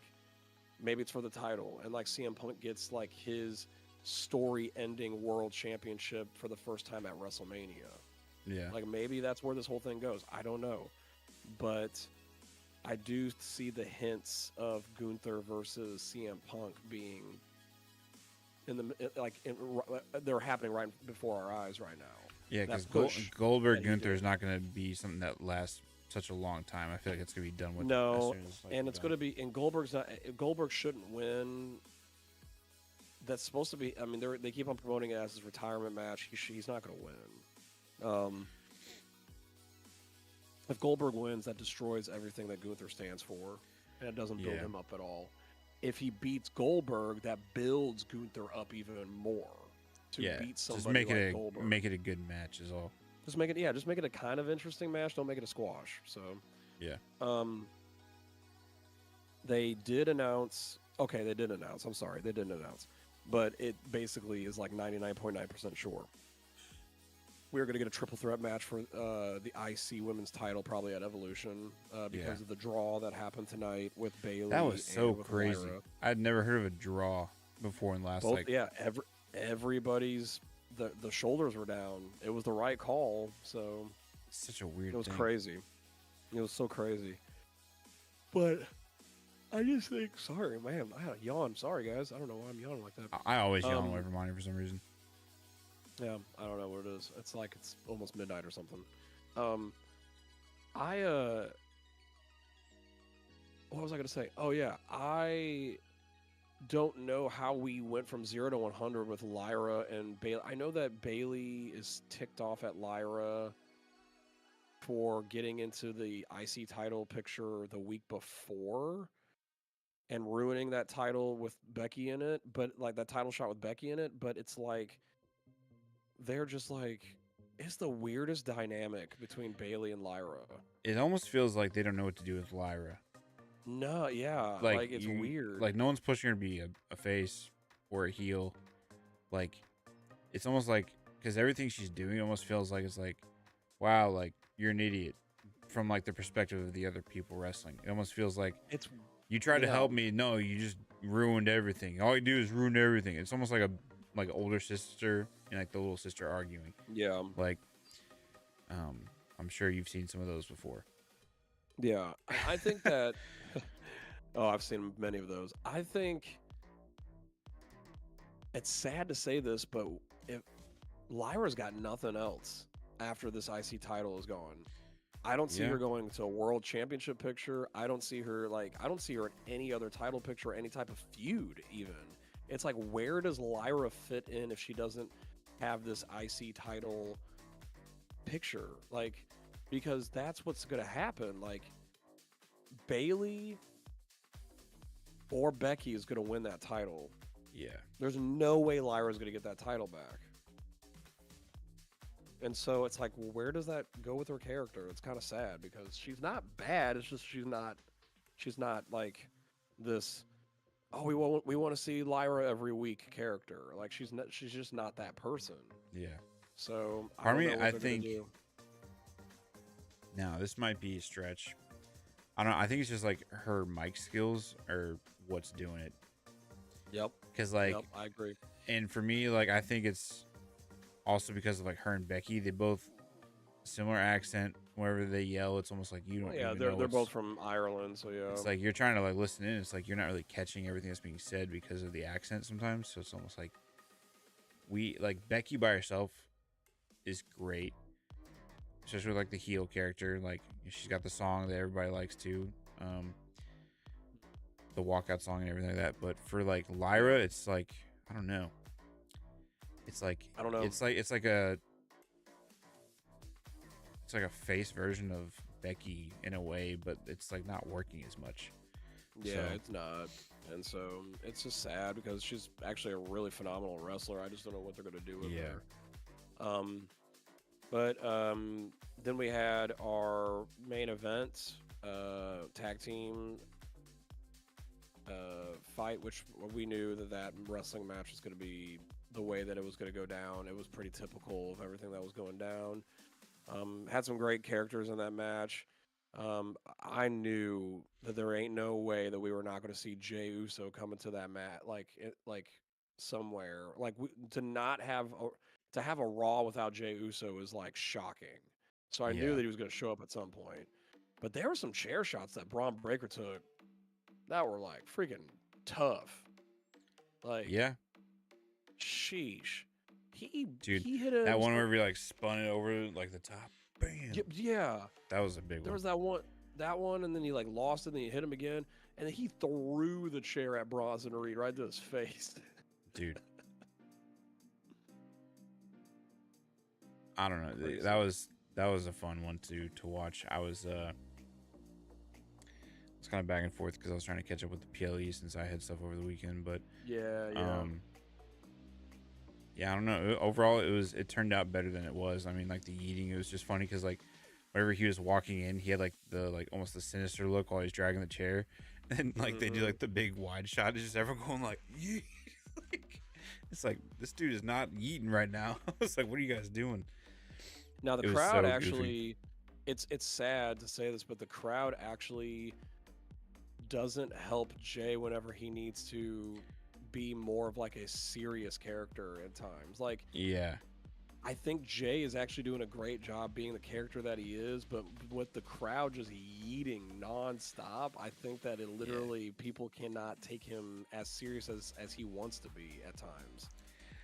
maybe it's for the title. And, like, CM Punk gets, like, his story-ending world championship for the first time at WrestleMania. Yeah. Like, maybe that's where this whole thing goes. I don't know. But I do see the hints of Gunther versus CM Punk being they're happening right before our eyes right now. Yeah, because Goldberg Gunther is not going to be something that lasts such a long time. I feel like it's going to be done with. No, and it's going to be. And Goldberg shouldn't win. That's supposed to be. I mean, they keep on promoting it as his retirement match. He's not going to win. If Goldberg wins, that destroys everything that Gunther stands for, and it doesn't build him up at all. If he beats Goldberg, that builds Gunther up even more to beat somebody like Goldberg. Make it a good match is all. Just make it a kind of interesting match. Don't make it a squash. So yeah. They did announce. Okay, they did announce. I'm sorry, they didn't announce, but it basically is like 99.9% sure we're going to get a triple threat match for the IC women's title probably at Evolution because of the draw that happened tonight with Bayley. That was so and with crazy. Lyra. I'd never heard of a draw before in the last everybody's the shoulders were down. It was the right call. So it's such a weird. It was crazy. It was so crazy. But I just think, sorry, man, I had a yawn. Sorry, guys. I don't know why I'm yawning like that. I always yawn away from mine for some reason. Yeah, I don't know what it is. It's like it's almost midnight or something. What was I going to say? Oh, yeah. I don't know how we went from 0 to 100 with Lyra and Bayley. I know that Bayley is ticked off at Lyra for getting into the IC title picture the week before and ruining that title with Becky in it, but like that title shot with Becky in it, but it's like they're just like it's the weirdest dynamic between Bayley and Lyra. It almost feels like they don't know what to do with Lyra. No, yeah, like it's weird. Like no one's pushing her to be a face or a heel. Like it's almost like because everything she's doing almost feels like it's like, wow, like you're an idiot from like the perspective of the other people wrestling. It almost feels like it's you tried to help me. No, you just ruined everything. All you do is ruin everything. It's almost like an older sister and like the little sister arguing. Yeah. Like, I'm sure you've seen some of those before. Yeah. I think that, I've seen many of those. I think it's sad to say this, but if Lyra's got nothing else after this IC title is gone. I don't see her going to a world championship picture. I don't see her in any other title picture or any type of feud even. It's like, where does Lyra fit in if she doesn't have this IC title picture? Like, because that's what's going to happen. Like, Bayley or Becky is going to win that title. Yeah. There's no way Lyra's going to get that title back. And so it's like, well, where does that go with her character? It's kind of sad because she's not bad. It's just she's not like this. Oh, we want to see Lyra every week character. Like she's just not that person. Yeah. So I think. Now this might be a stretch. I don't know. I think it's just like her mic skills are what's doing it. Yep. Because like, I agree. And for me, like, I think it's also because of like her and Becky. They both similar accent. Whenever they yell, it's almost like you don't. Yeah, they're both from Ireland, so yeah. It's like you're trying to like listen in. It's like you're not really catching everything that's being said because of the accent sometimes. So it's almost like Becky by herself is great, especially with like the heel character. Like she's got the song that everybody likes too, the walkout song and everything like that. But for like Lyra, it's like I don't know. It's like I don't know. It's like a face version of Becky in a way, but it's like not working as much. Yeah, it's not. And so it's just sad because she's actually a really phenomenal wrestler. I just don't know what they're going to do with her. But then we had our main event, tag team fight, which we knew that wrestling match was going to be the way that it was going to go down. It was pretty typical of everything that was going down. Had some great characters in that match. I knew that there ain't no way that we were not going to see Jey Uso coming to that mat, like somewhere. Like to have a Raw without Jey Uso is like shocking. So I knew that he was going to show up at some point. But there were some chair shots that Braun Breaker took that were like freaking tough. Like sheesh. He hit that one where we like spun it over like the top. Bam. Yeah. That was a big one. There was that one, and then he like lost it, and then he hit him again, and then he threw the chair at Bronson Reed right to his face. Dude. I don't know. That was a fun one to watch. I was kind of back and forth because I was trying to catch up with the PLE since I had stuff over the weekend, but yeah, I don't know. Overall, it turned out better than it was. I mean, like the eating, it was just funny because like whenever he was walking in, he had like almost the sinister look while he's dragging the chair, and like they do like the big wide shot. It's just everyone going like, yeah. Like, it's like this dude is not eating right now. I was like, what are you guys doing? Now the It was crowd so goofy. actually, it's sad to say this, but the crowd actually doesn't help Jay whenever he needs to be more of like a serious character at times. Like, Yeah. I think Jay is actually doing a great job being the character that he is, but with the crowd just yeeting nonstop, I think that it literally people cannot take him as serious as he wants to be at times.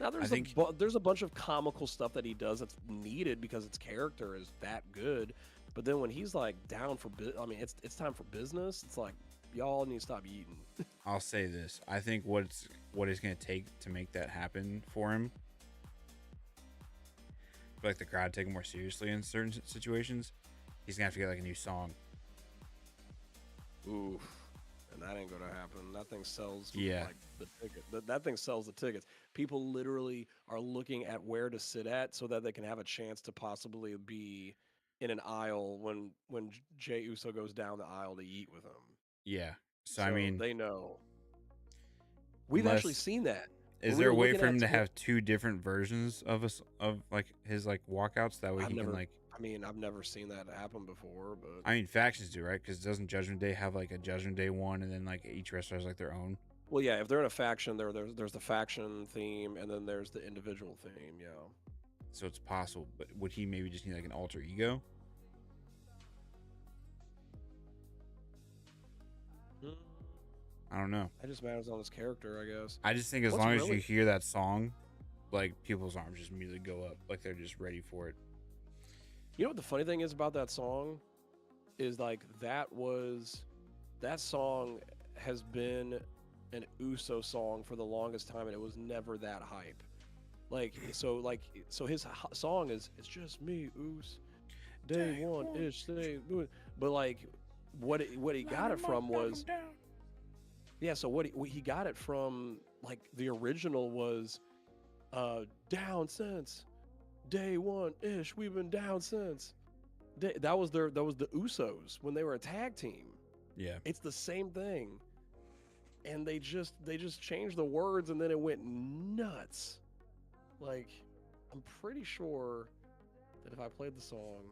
Now there's a bunch of comical stuff that he does that's needed because its character is that good, but then when he's like down for I mean it's time for business. It's like y'all need to stop eating. I'll say this. I think what it's going to take to make that happen for him, like the crowd take him more seriously in certain situations, he's going to have to get like a new song. Oof. And that ain't gonna happen. That thing sells like the ticket. That thing sells the tickets. People literally are looking at where to sit at so that they can have a chance to possibly be in an aisle when Jey Uso goes down the aisle to eat with him. Yeah. So I So mean, they know. We've actually seen that. Is there a way for him to have two different versions of like his like walkouts? That way he can like. I mean, I've never seen that happen before, but I mean, factions do, right? Because doesn't Judgment Day have like a Judgment Day one, and then like each wrestler has like their own? Well, yeah. If they're in a faction, there's the faction theme, and then there's the individual theme. Yeah. So it's possible, but would he maybe just need like an alter ego? I don't know. It just matters on his character, I guess. I just think as long as you hear that song, like people's arms just immediately go up, like they're just ready for it. You know what the funny thing is about that song? Is like that song has been an Uso song for the longest time, and it was never that hype. So his song is "It's Just Me, Us, Day One ish," but like what he got it from was. Yeah, so what he got it from, like the original was, down since day one ish. We've been down since. That was the Usos when they were a tag team. Yeah, it's the same thing, and they just changed the words, and then it went nuts. Like, I'm pretty sure that if I played the song,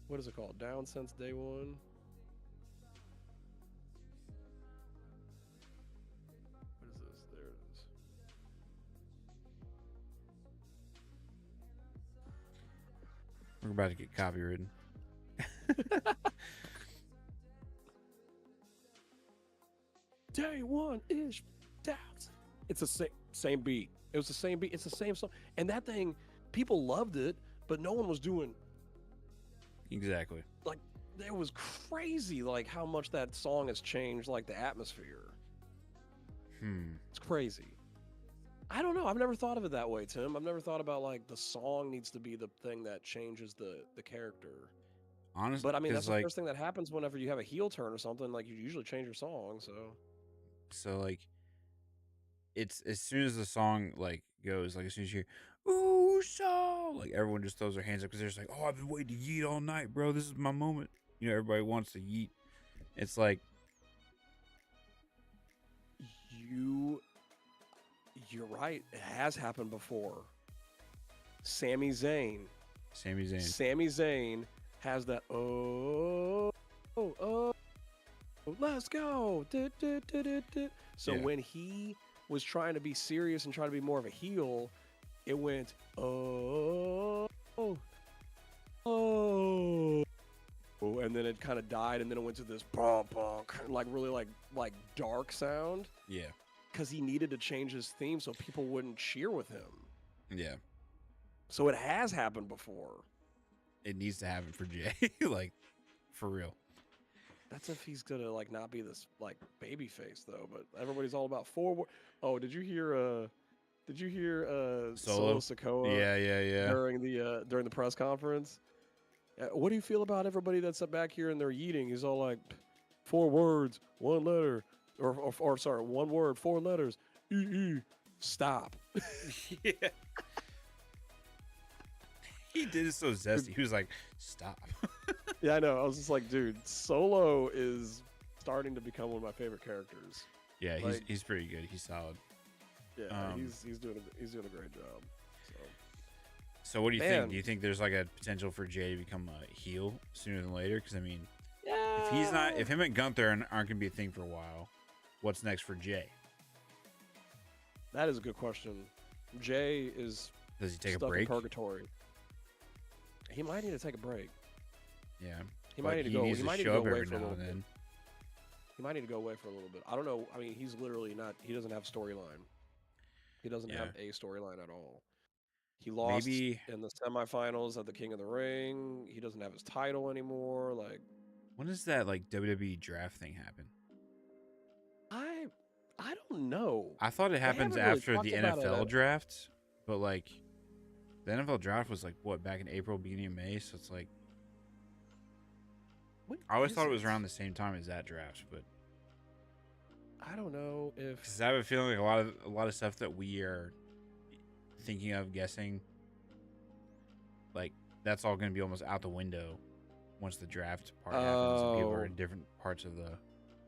what is it called? Down since day one. We're about to get copywritten. Day one ish. It's the same beat. It was the same beat. It's the same song. And that thing, people loved it, but no one was doing. Exactly. Like, it was crazy, like how much that song has changed, like the atmosphere. It's crazy. I don't know. I've never thought of it that way, Tim. I've never thought about like the song needs to be the thing that changes the character. Honestly, but I mean that's the first thing that happens whenever you have a heel turn or something. Like you usually change your song. So like, it's as soon as the song like goes, like as soon as you hear "Ooh, so," like everyone just throws their hands up because they're just like, "Oh, I've been waiting to yeet all night, bro. This is my moment." You know, everybody wants to yeet. It's like You're right. It has happened before. Sami Zayn has that let's go. So when he was trying to be serious and trying to be more of a heel, it went and then it kind of died, and then it went to this bonk, like really like dark sound. Yeah. Because he needed to change his theme so people wouldn't cheer with him. Yeah. So it has happened before. It needs to happen for Jay, like for real. That's if he's gonna like not be this like baby face though. But everybody's all about forward. Oh, did you hear Solo Sikoa? Yeah. During the press conference. What do you feel about everybody that's back here and they're eating? He's all like, 4 words, 1 letter. Or sorry, 1 word, 4 letters. Stop. Yeah. He did it so zesty. He was like, stop. Yeah, I know. I was just like, dude, Solo is starting to become one of my favorite characters. Yeah, he's pretty good. He's solid. Yeah, he's doing a great job. So. So what do you think? Do you think there's like a potential for Jay to become a heel sooner than later? Because I mean, if him and Gunther aren't going to be a thing for a while, what's next for Jay? That is a good question. Jay is Does he take stuck a break? In purgatory. He might need to take a break. Yeah. He might need to go. He might need to go away for a little bit. He might need to go away for a little bit. I don't know. I mean, he's literally not. He doesn't have storyline. He doesn't have a storyline at all. He lost in the semifinals of the King of the Ring. He doesn't have his title anymore. Like, when does that like WWE draft thing happen? I don't know. I thought it happens after the NFL draft, but like the NFL draft was like what, back in April, beginning of May, so it's like I always thought it was around the same time as that draft, but I don't know if, because I have a feeling like a lot of stuff that we are thinking of guessing, like that's all going to be almost out the window once the draft part happens and people are in different parts of the.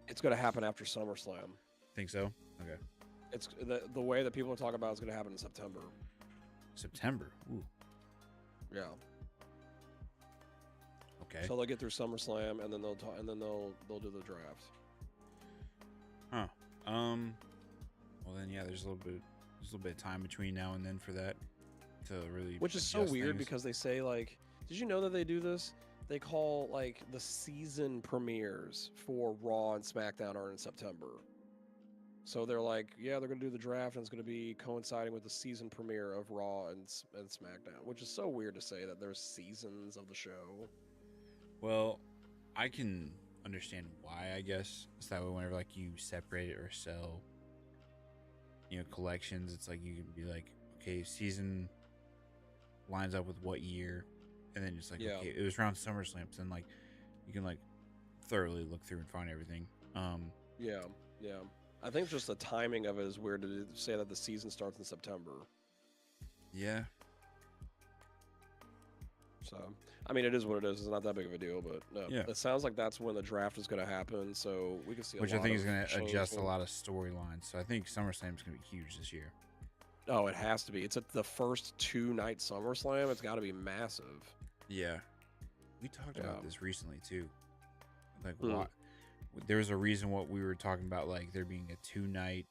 It's going to happen after SummerSlam. Think so? Okay. It's the way that people talk about it's going to happen in September. September. Ooh. Yeah. Okay. So they'll get through SummerSlam and then they'll they'll do the draft. Huh. Well then, yeah. There's a little bit of time between now and then for that to really. Which is so weird because they say like, did you know that they do this? They call like the season premieres for Raw and SmackDown are in September. So they're like, yeah, they're going to do the draft, and it's going to be coinciding with the season premiere of Raw and SmackDown, which is so weird to say that there's seasons of the show. Well, I can understand why, I guess. It's that way whenever like you separate it or sell, collections, it's like you can be like, okay, season lines up with what year, and then just like, okay, it was around SummerSlam, so then like you can like thoroughly look through and find everything. Yeah. I think just the timing of it is weird to say that the season starts in September. Yeah. So, I mean, it is what it is. It's not that big of a deal, but no. Yeah. It sounds like that's when the draft is going to happen, so we can see which I think is going to adjust a lot of storylines. So I think SummerSlam is going to be huge this year. Oh, it has to be. It's at the first 2-night SummerSlam. It's got to be massive. Yeah. We talked about this recently, too. Like, what? There was a reason what we were talking about, like there being a 2-night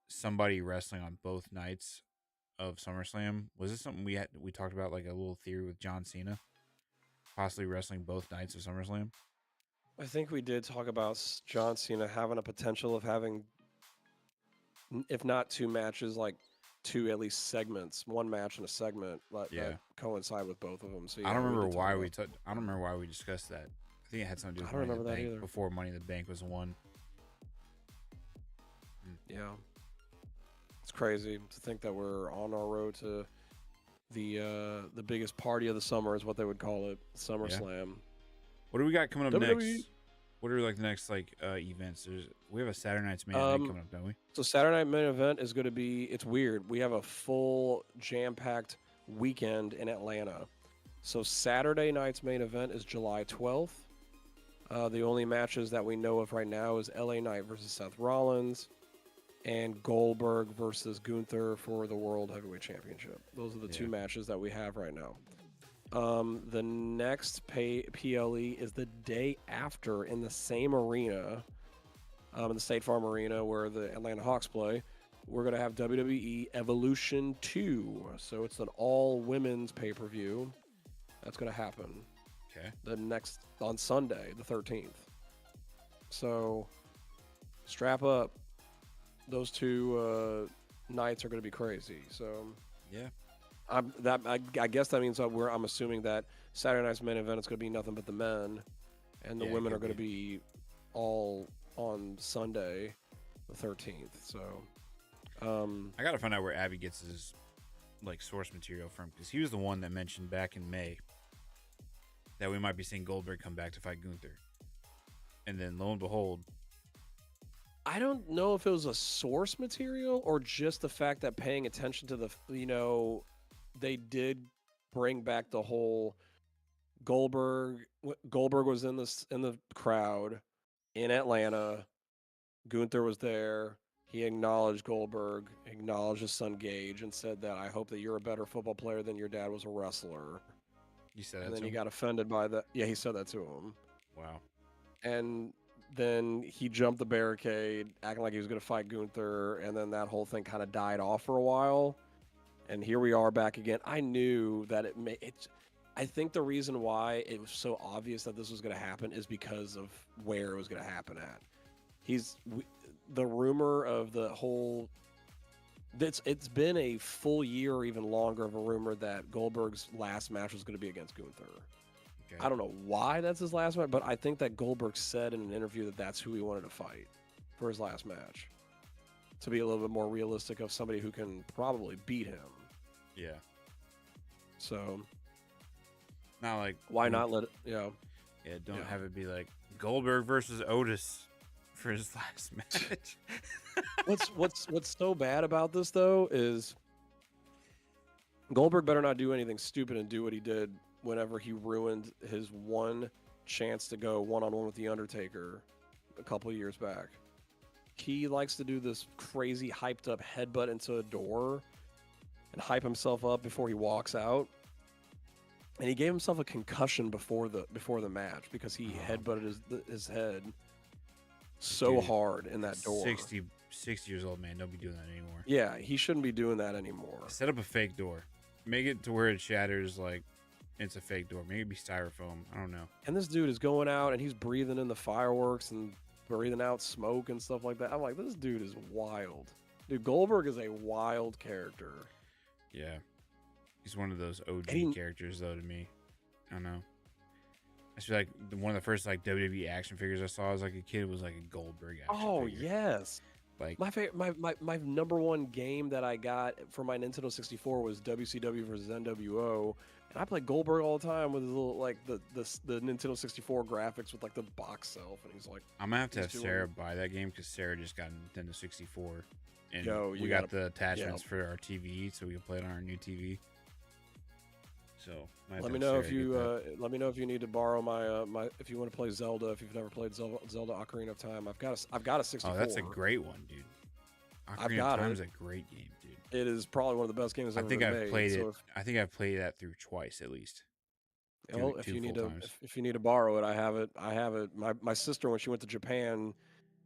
somebody wrestling on both nights of SummerSlam. Was this something we talked about, like a little theory with John Cena possibly wrestling both nights of SummerSlam? I think we did talk about John Cena having a potential of having, if not 2 matches, like 2 at least segments, 1 match and a segment that coincide with both of them. So I don't remember why I don't remember why we discussed that. I think it had something to do with Money in the Bank before Money in the Bank was won. Yeah. It's crazy to think that we're on our road to the biggest party of the summer is what they would call it, SummerSlam. Yeah. What do we got coming up next? What are like the next events? We have a Saturday night's main event coming up, don't we? So Saturday night main event is going to be, it's weird. We have a full jam-packed weekend in Atlanta. So Saturday night's main event is July 12th. The only matches that we know of right now is LA Knight versus Seth Rollins and Goldberg versus Gunther for the World Heavyweight Championship. Those are the 2 matches that we have right now. The next PLE is the day after in the same arena, in the State Farm Arena where the Atlanta Hawks play. We're going to have WWE Evolution 2. So it's an all-women's pay-per-view. That's going to happen. Okay. The next on Sunday, the 13th. So strap up. Those 2 nights are going to be crazy. So yeah, I guess that means that I'm assuming that Saturday night's main event is going to be nothing but the men, and the women are going to be all on Sunday, the 13th. So I got to find out where Abby gets his source material from, because he was the one that mentioned back in May that we might be seeing Goldberg come back to fight Gunther. And then lo and behold, I don't know if it was a source material or just the fact that paying attention to they did bring back the whole Goldberg was in the crowd in Atlanta. Gunther was there. he acknowledged Goldberg, acknowledged his son Gage, and said that I hope that you're a better football player than your dad was a wrestler. You said that and then to he him? got offended by that. Yeah, he said that to him. Wow. And then he jumped the barricade, acting like he was going to fight Gunther, and then that whole thing kind of died off for a while. And here we are back again. I knew that I think the reason why it was so obvious that this was going to happen is because of where it was going to happen at. The rumor of the whole. It's been a full year or even longer of a rumor that Goldberg's last match was going to be against Gunther. Okay. I don't know why that's his last match, but I think that Goldberg said in an interview that that's who he wanted to fight for his last match. To be a little bit more realistic of somebody who can probably beat him. Yeah. So. Not like. Why not let it, Yeah, don't have it be like Goldberg versus Otis for his last match. What's so bad about this though is Goldberg better not do anything stupid and do what he did whenever he ruined his one chance to go one-on-one with The Undertaker a couple of years back. He likes to do this crazy hyped up headbutt into a door and hype himself up before he walks out. And he gave himself a concussion before the match because he headbutted his head so hard in that door. 60 years old, man. Don't be doing that anymore. Yeah, he shouldn't be doing that anymore. Set up a fake door. Make it to where it shatters like it's a fake door. Maybe it be styrofoam. I don't know. And this dude is going out and he's breathing in the fireworks and breathing out smoke and stuff like that. I'm like, this dude is wild. Dude, Goldberg is a wild character. Yeah. He's one of those OG characters, though, to me. I don't know. I feel like one of the first like WWE action figures I saw as like a kid was like a Goldberg action figure. Yes. Like my favorite, my number one game that I got for my Nintendo 64 was WCW versus NWO, and I played Goldberg all the time with his little like the Nintendo 64 graphics with like the box self, and he's like, I'm gonna have to have Sarah buy that game because Sarah just got a Nintendo 64, and we got the attachments for our TV, so we can play it on our new TV. So let me know if you need to borrow my if you want to play Zelda, if you've never played Zelda Ocarina of Time. I've got a 64. Oh, that's a great one, dude. Ocarina of Time is a great game, dude. It is probably one of the best games I've ever made. I think I've played that through twice at least. If you need to borrow it, I have it. My sister, when she went to Japan,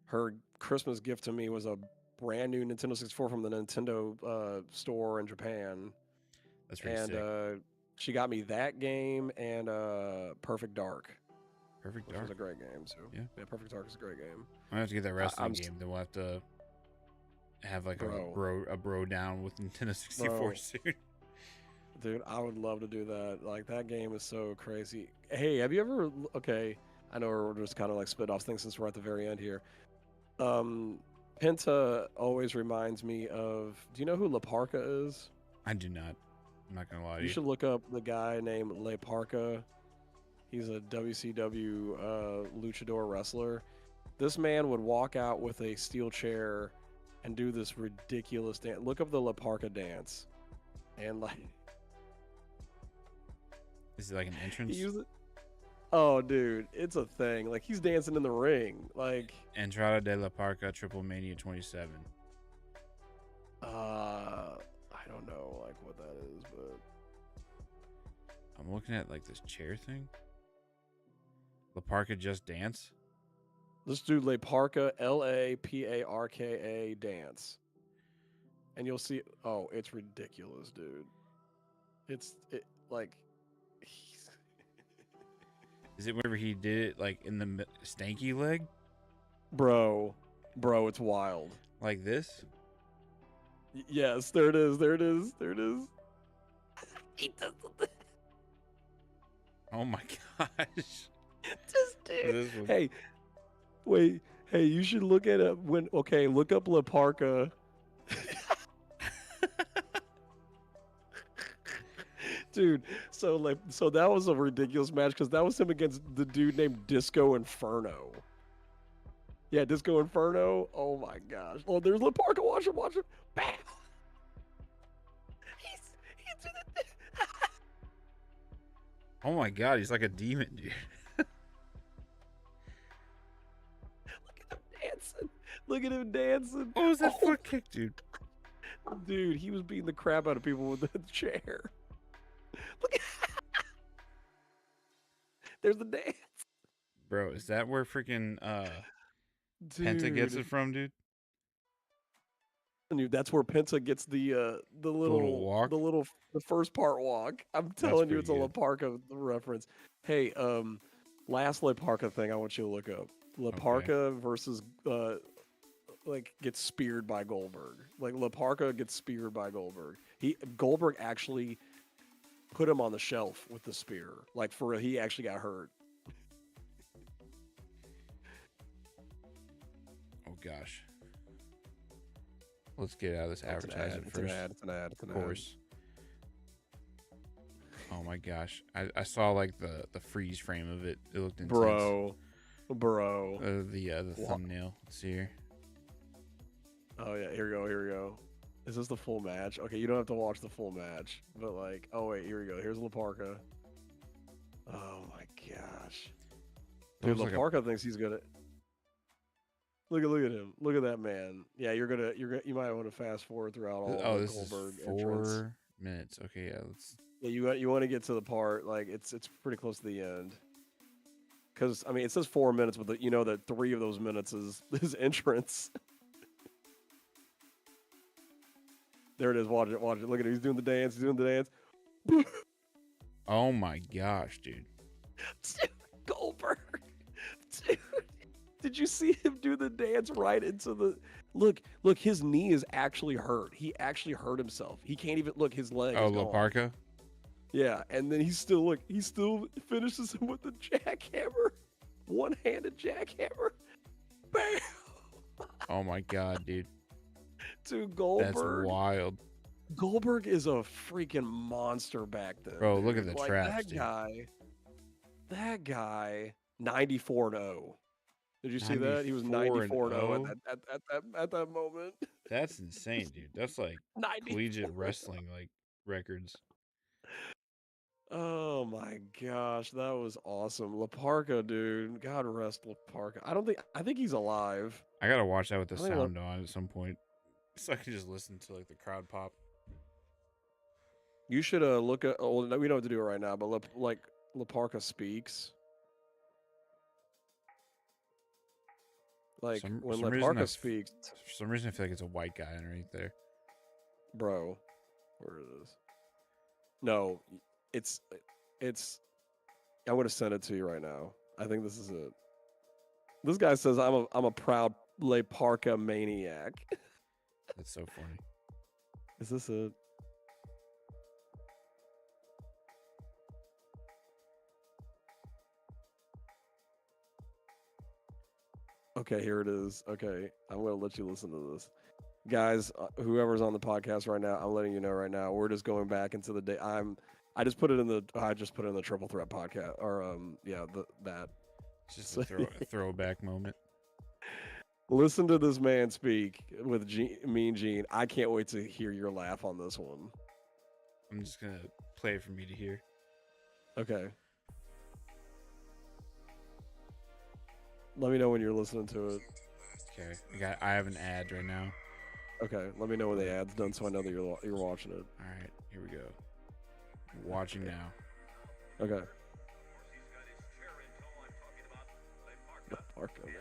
her Christmas gift to me was a brand new Nintendo 64 from the Nintendo store in Japan. That's really sick. She got me that game and Perfect Dark. Perfect Dark was a great game too. Yeah, Perfect Dark is a great game. I'm gonna have to get that wrestling game. Then we'll have to have like a bro down with Nintendo 64 soon. Dude, I would love to do that. Like that game is so crazy. Hey, have you ever? Okay, I know we're just kind of like split off things since we're at the very end here. Penta always reminds me of. Do you know who La Parka is? I do not. I'm not gonna lie to you. You should look up the guy named Le Parka. He's a WCW luchador wrestler. This man would walk out with a steel chair and do this ridiculous dance. Look up the Le Parka dance, and like, is it like an entrance? Oh, dude, it's a thing. Like he's dancing in the ring, like Entrada de la Parka Triple Mania 27. I don't know like what that is, but I'm looking at like this chair thing. La Parka Just Dance. Let's do Le Parka, LAPARKA dance, and you'll see. Oh, it's ridiculous, dude. Like. Is it whenever he did it like in the stanky leg? Bro, it's wild. Like this? Yes, there it is. He does the Oh my gosh. Just dude. Hey, wait. Hey, you should look at it look up La Parka. Dude, so that was a ridiculous match because that was him against the dude named Disco Inferno. Yeah, Disco Inferno. Oh my gosh. Oh, there's La Parka. Watch him. Bam. He's Oh my god, he's like a demon, dude. Look at him dancing. Look at him dancing. What was that foot kick, dude? Dude, he was beating the crap out of people with the chair. Look at there's the dance. Bro, is that where freaking Penta gets it from, dude? Dude, that's where Penta gets the walk? the first part walk. I'm telling you, it's a La Parka reference. Hey, last La Parka thing I want you to look up. La Parka versus like gets speared by Goldberg. Like La Parka gets speared by Goldberg. Goldberg actually put him on the shelf with the spear. Like for real, he actually got hurt. Oh gosh. Let's get out of this advertisement first. It's an ad. Of course. Oh my gosh. I saw like the freeze frame of it. It looked intense. Bro. The thumbnail. Let's see here. Oh yeah, here we go. Is this the full match? Okay, you don't have to watch the full match, but like, oh wait, here we go. Here's La Parka. Oh my gosh. Dude, La Parka thinks he's gonna. Look at him. Look at that man. Yeah, you might want to fast forward throughout all the Goldberg entrance. 4 minutes. Okay, yeah, let's. Yeah, you want to get to the part like it's pretty close to the end. Because I mean, it says 4 minutes, but you know that 3 of those minutes is his entrance. There it is. Watch it. Look at him. He's doing the dance. Oh my gosh, dude. Dude, Goldberg. Dude. Did you see him do the dance right into the look? His knee is actually hurt. He actually hurt himself. He can't even look. His leg. Oh, La Parka. Yeah, and then he still finishes him with the jackhammer, one-handed jackhammer. Bam! Oh my god, dude. Dude, Goldberg. That's wild. Goldberg is a freaking monster back then. Bro, look at the traps, That guy, 94-0. Did you see that? He was 94-0 at that moment. That's insane, dude. That's like collegiate wrestling like records. Oh my gosh, that was awesome. La Parka, dude. God rest La Parka. I think he's alive. I gotta watch that with the sound on at some point, so I can just listen to like the crowd pop. You should look at. Oh, we don't have to do it right now, but La Parka speaks. Like when La Parka speaks. For some reason, I feel like it's a white guy underneath there. Bro, where it is? No, it's. I'm gonna send it to you right now. I think this is it. This guy says, "I'm a proud La Parka maniac." That's so funny. Is this it? Okay, here it is. Okay, I'm going to let you listen to this. Guys, whoever's on the podcast right now, I'm letting you know right now, we're just going back into the day. I just put it in the Triple Threat podcast, or that. It's just a throwback moment. Listen to this man speak with Mean Gene. I can't wait to hear your laugh on this one. I'm just gonna play it for me to hear. Okay. Let me know when you're listening to it. Okay, I have an ad right now. Okay, let me know when the ad's done so I know that you're watching it. All right, here we go. Watching now. Okay. Parka, man.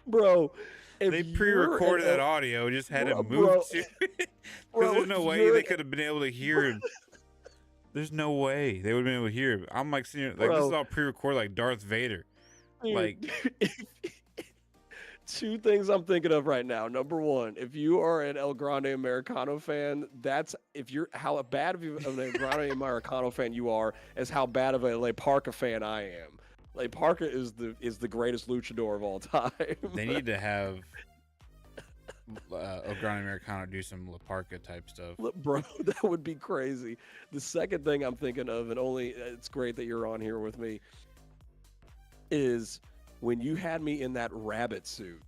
Bro, they pre-recorded that audio, just had it moved to it. Because there's no way they could have been able to hear him. There's no way they would have been able to hear him. I'm like sitting here, like, this is all pre-recorded like Darth Vader. Dude, like Two things I'm thinking of right now. Number one, if you are an El Grande Americano fan, how bad of an El Grande Americano fan you are, is how bad of a Le Parca fan I am. Le Parca is the greatest luchador of all time. They need to have El Grande Americano do some La Parca type stuff. Bro, that would be crazy. The second thing I'm thinking of, and only it's great that you're on here with me, is when you had me in that rabbit suit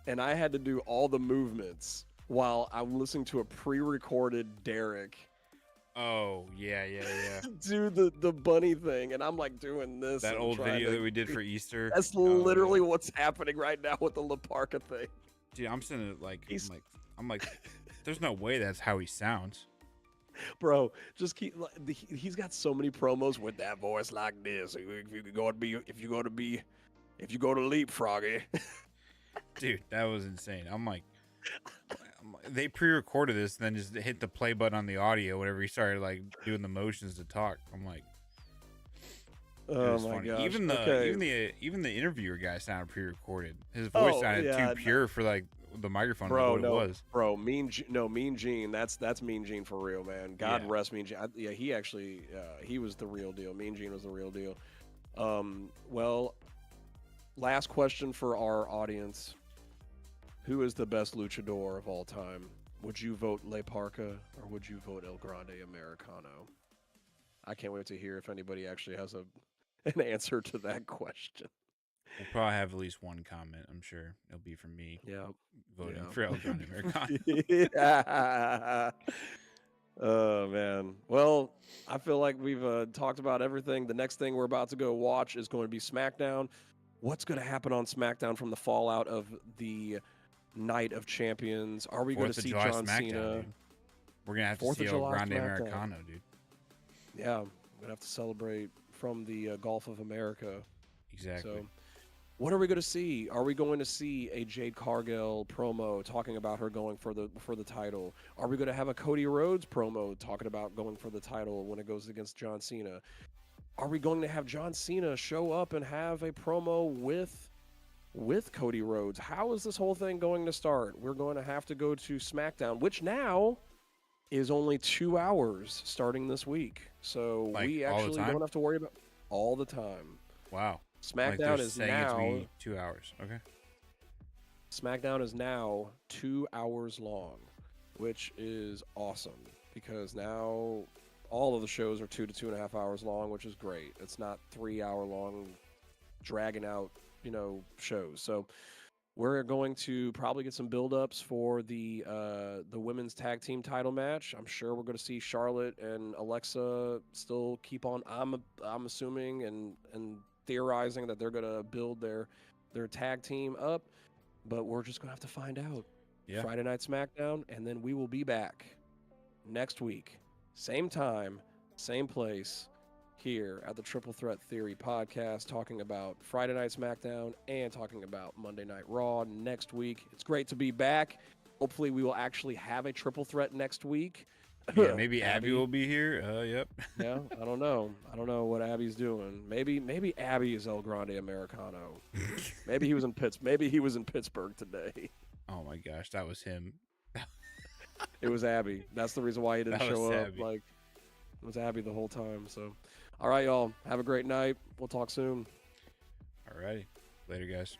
and I had to do all the movements while I'm listening to a pre-recorded Derek. Oh, yeah. Do the bunny thing, and I'm like doing this. That old video that we did for Easter. That's literally what's happening right now with the La Parca thing. Dude, I'm sitting there I'm like, there's no way that's how he sounds. Bro, just he's got so many promos with that voice like this. If you go to leapfroggy. Dude, that was insane. I'm like, they pre-recorded this and then just hit the play button on the audio whenever he started like doing the motions to talk. I'm like, oh my gosh. Even the interviewer guy sounded pre-recorded. His voice sounded too pure for like the microphone. Bro, it was. Bro, Mean Gene. That's Mean Gene for real, man. God rest Mean Gene. He actually he was the real deal. Mean Gene was the real deal. Well, last question for our audience. Who is the best luchador of all time? Would you vote Le Parca or would you vote El Grande Americano? I can't wait to hear if anybody actually has an answer to that question. We'll probably have at least one comment. I'm sure it'll be from me. Yeah, voting for El Grande Americano. Yeah. Oh man. Well, I feel like we've talked about everything. The next thing we're about to go watch is going to be SmackDown. What's going to happen on SmackDown from the fallout of the Night of Champions? Are we going to see John Cena? Dude. We're going to have to see El Grande Americano, dude. Yeah, we're going to have to celebrate from the Gulf of America. Exactly. So, what are we going to see? Are we going to see a Jade Cargill promo talking about her going for the title? Are we going to have a Cody Rhodes promo talking about going for the title when it goes against John Cena? Are we going to have John Cena show up and have a promo with Cody Rhodes? How is this whole thing going to start? We're going to have to go to SmackDown, which now is only 2 hours starting this week. So we actually don't have to worry about all the time. Wow. SmackDown is now 2 hours. Okay. SmackDown is now 2 hours long, which is awesome because now all of the shows are 2 to 2.5 hours long, which is great. It's not 3 hour long, dragging out, shows. So we're going to probably get some build-ups for the women's tag team title match. I'm sure we're going to see Charlotte and Alexa still keep on. I'm assuming and theorizing that they're going to build their tag team up, but we're just going to have to find out. Yeah. Friday Night SmackDown, and then we will be back next week. Same time, same place, here at the Triple Threat Theory podcast, talking about Friday Night SmackDown and talking about Monday Night Raw next week. It's great to be back. Hopefully we will actually have a triple threat next week. Yeah, maybe Abby will be here. Yep. Yeah, I don't know. I don't know what Abby's doing. Maybe Abby is El Grande Americano. Maybe he was in Pittsburgh today. Oh my gosh, that was him. It was Abby. That's the reason why he didn't show up. Abby. Like, it was Abby the whole time. So, all right, y'all. Have a great night. We'll talk soon. All righty. Later, guys.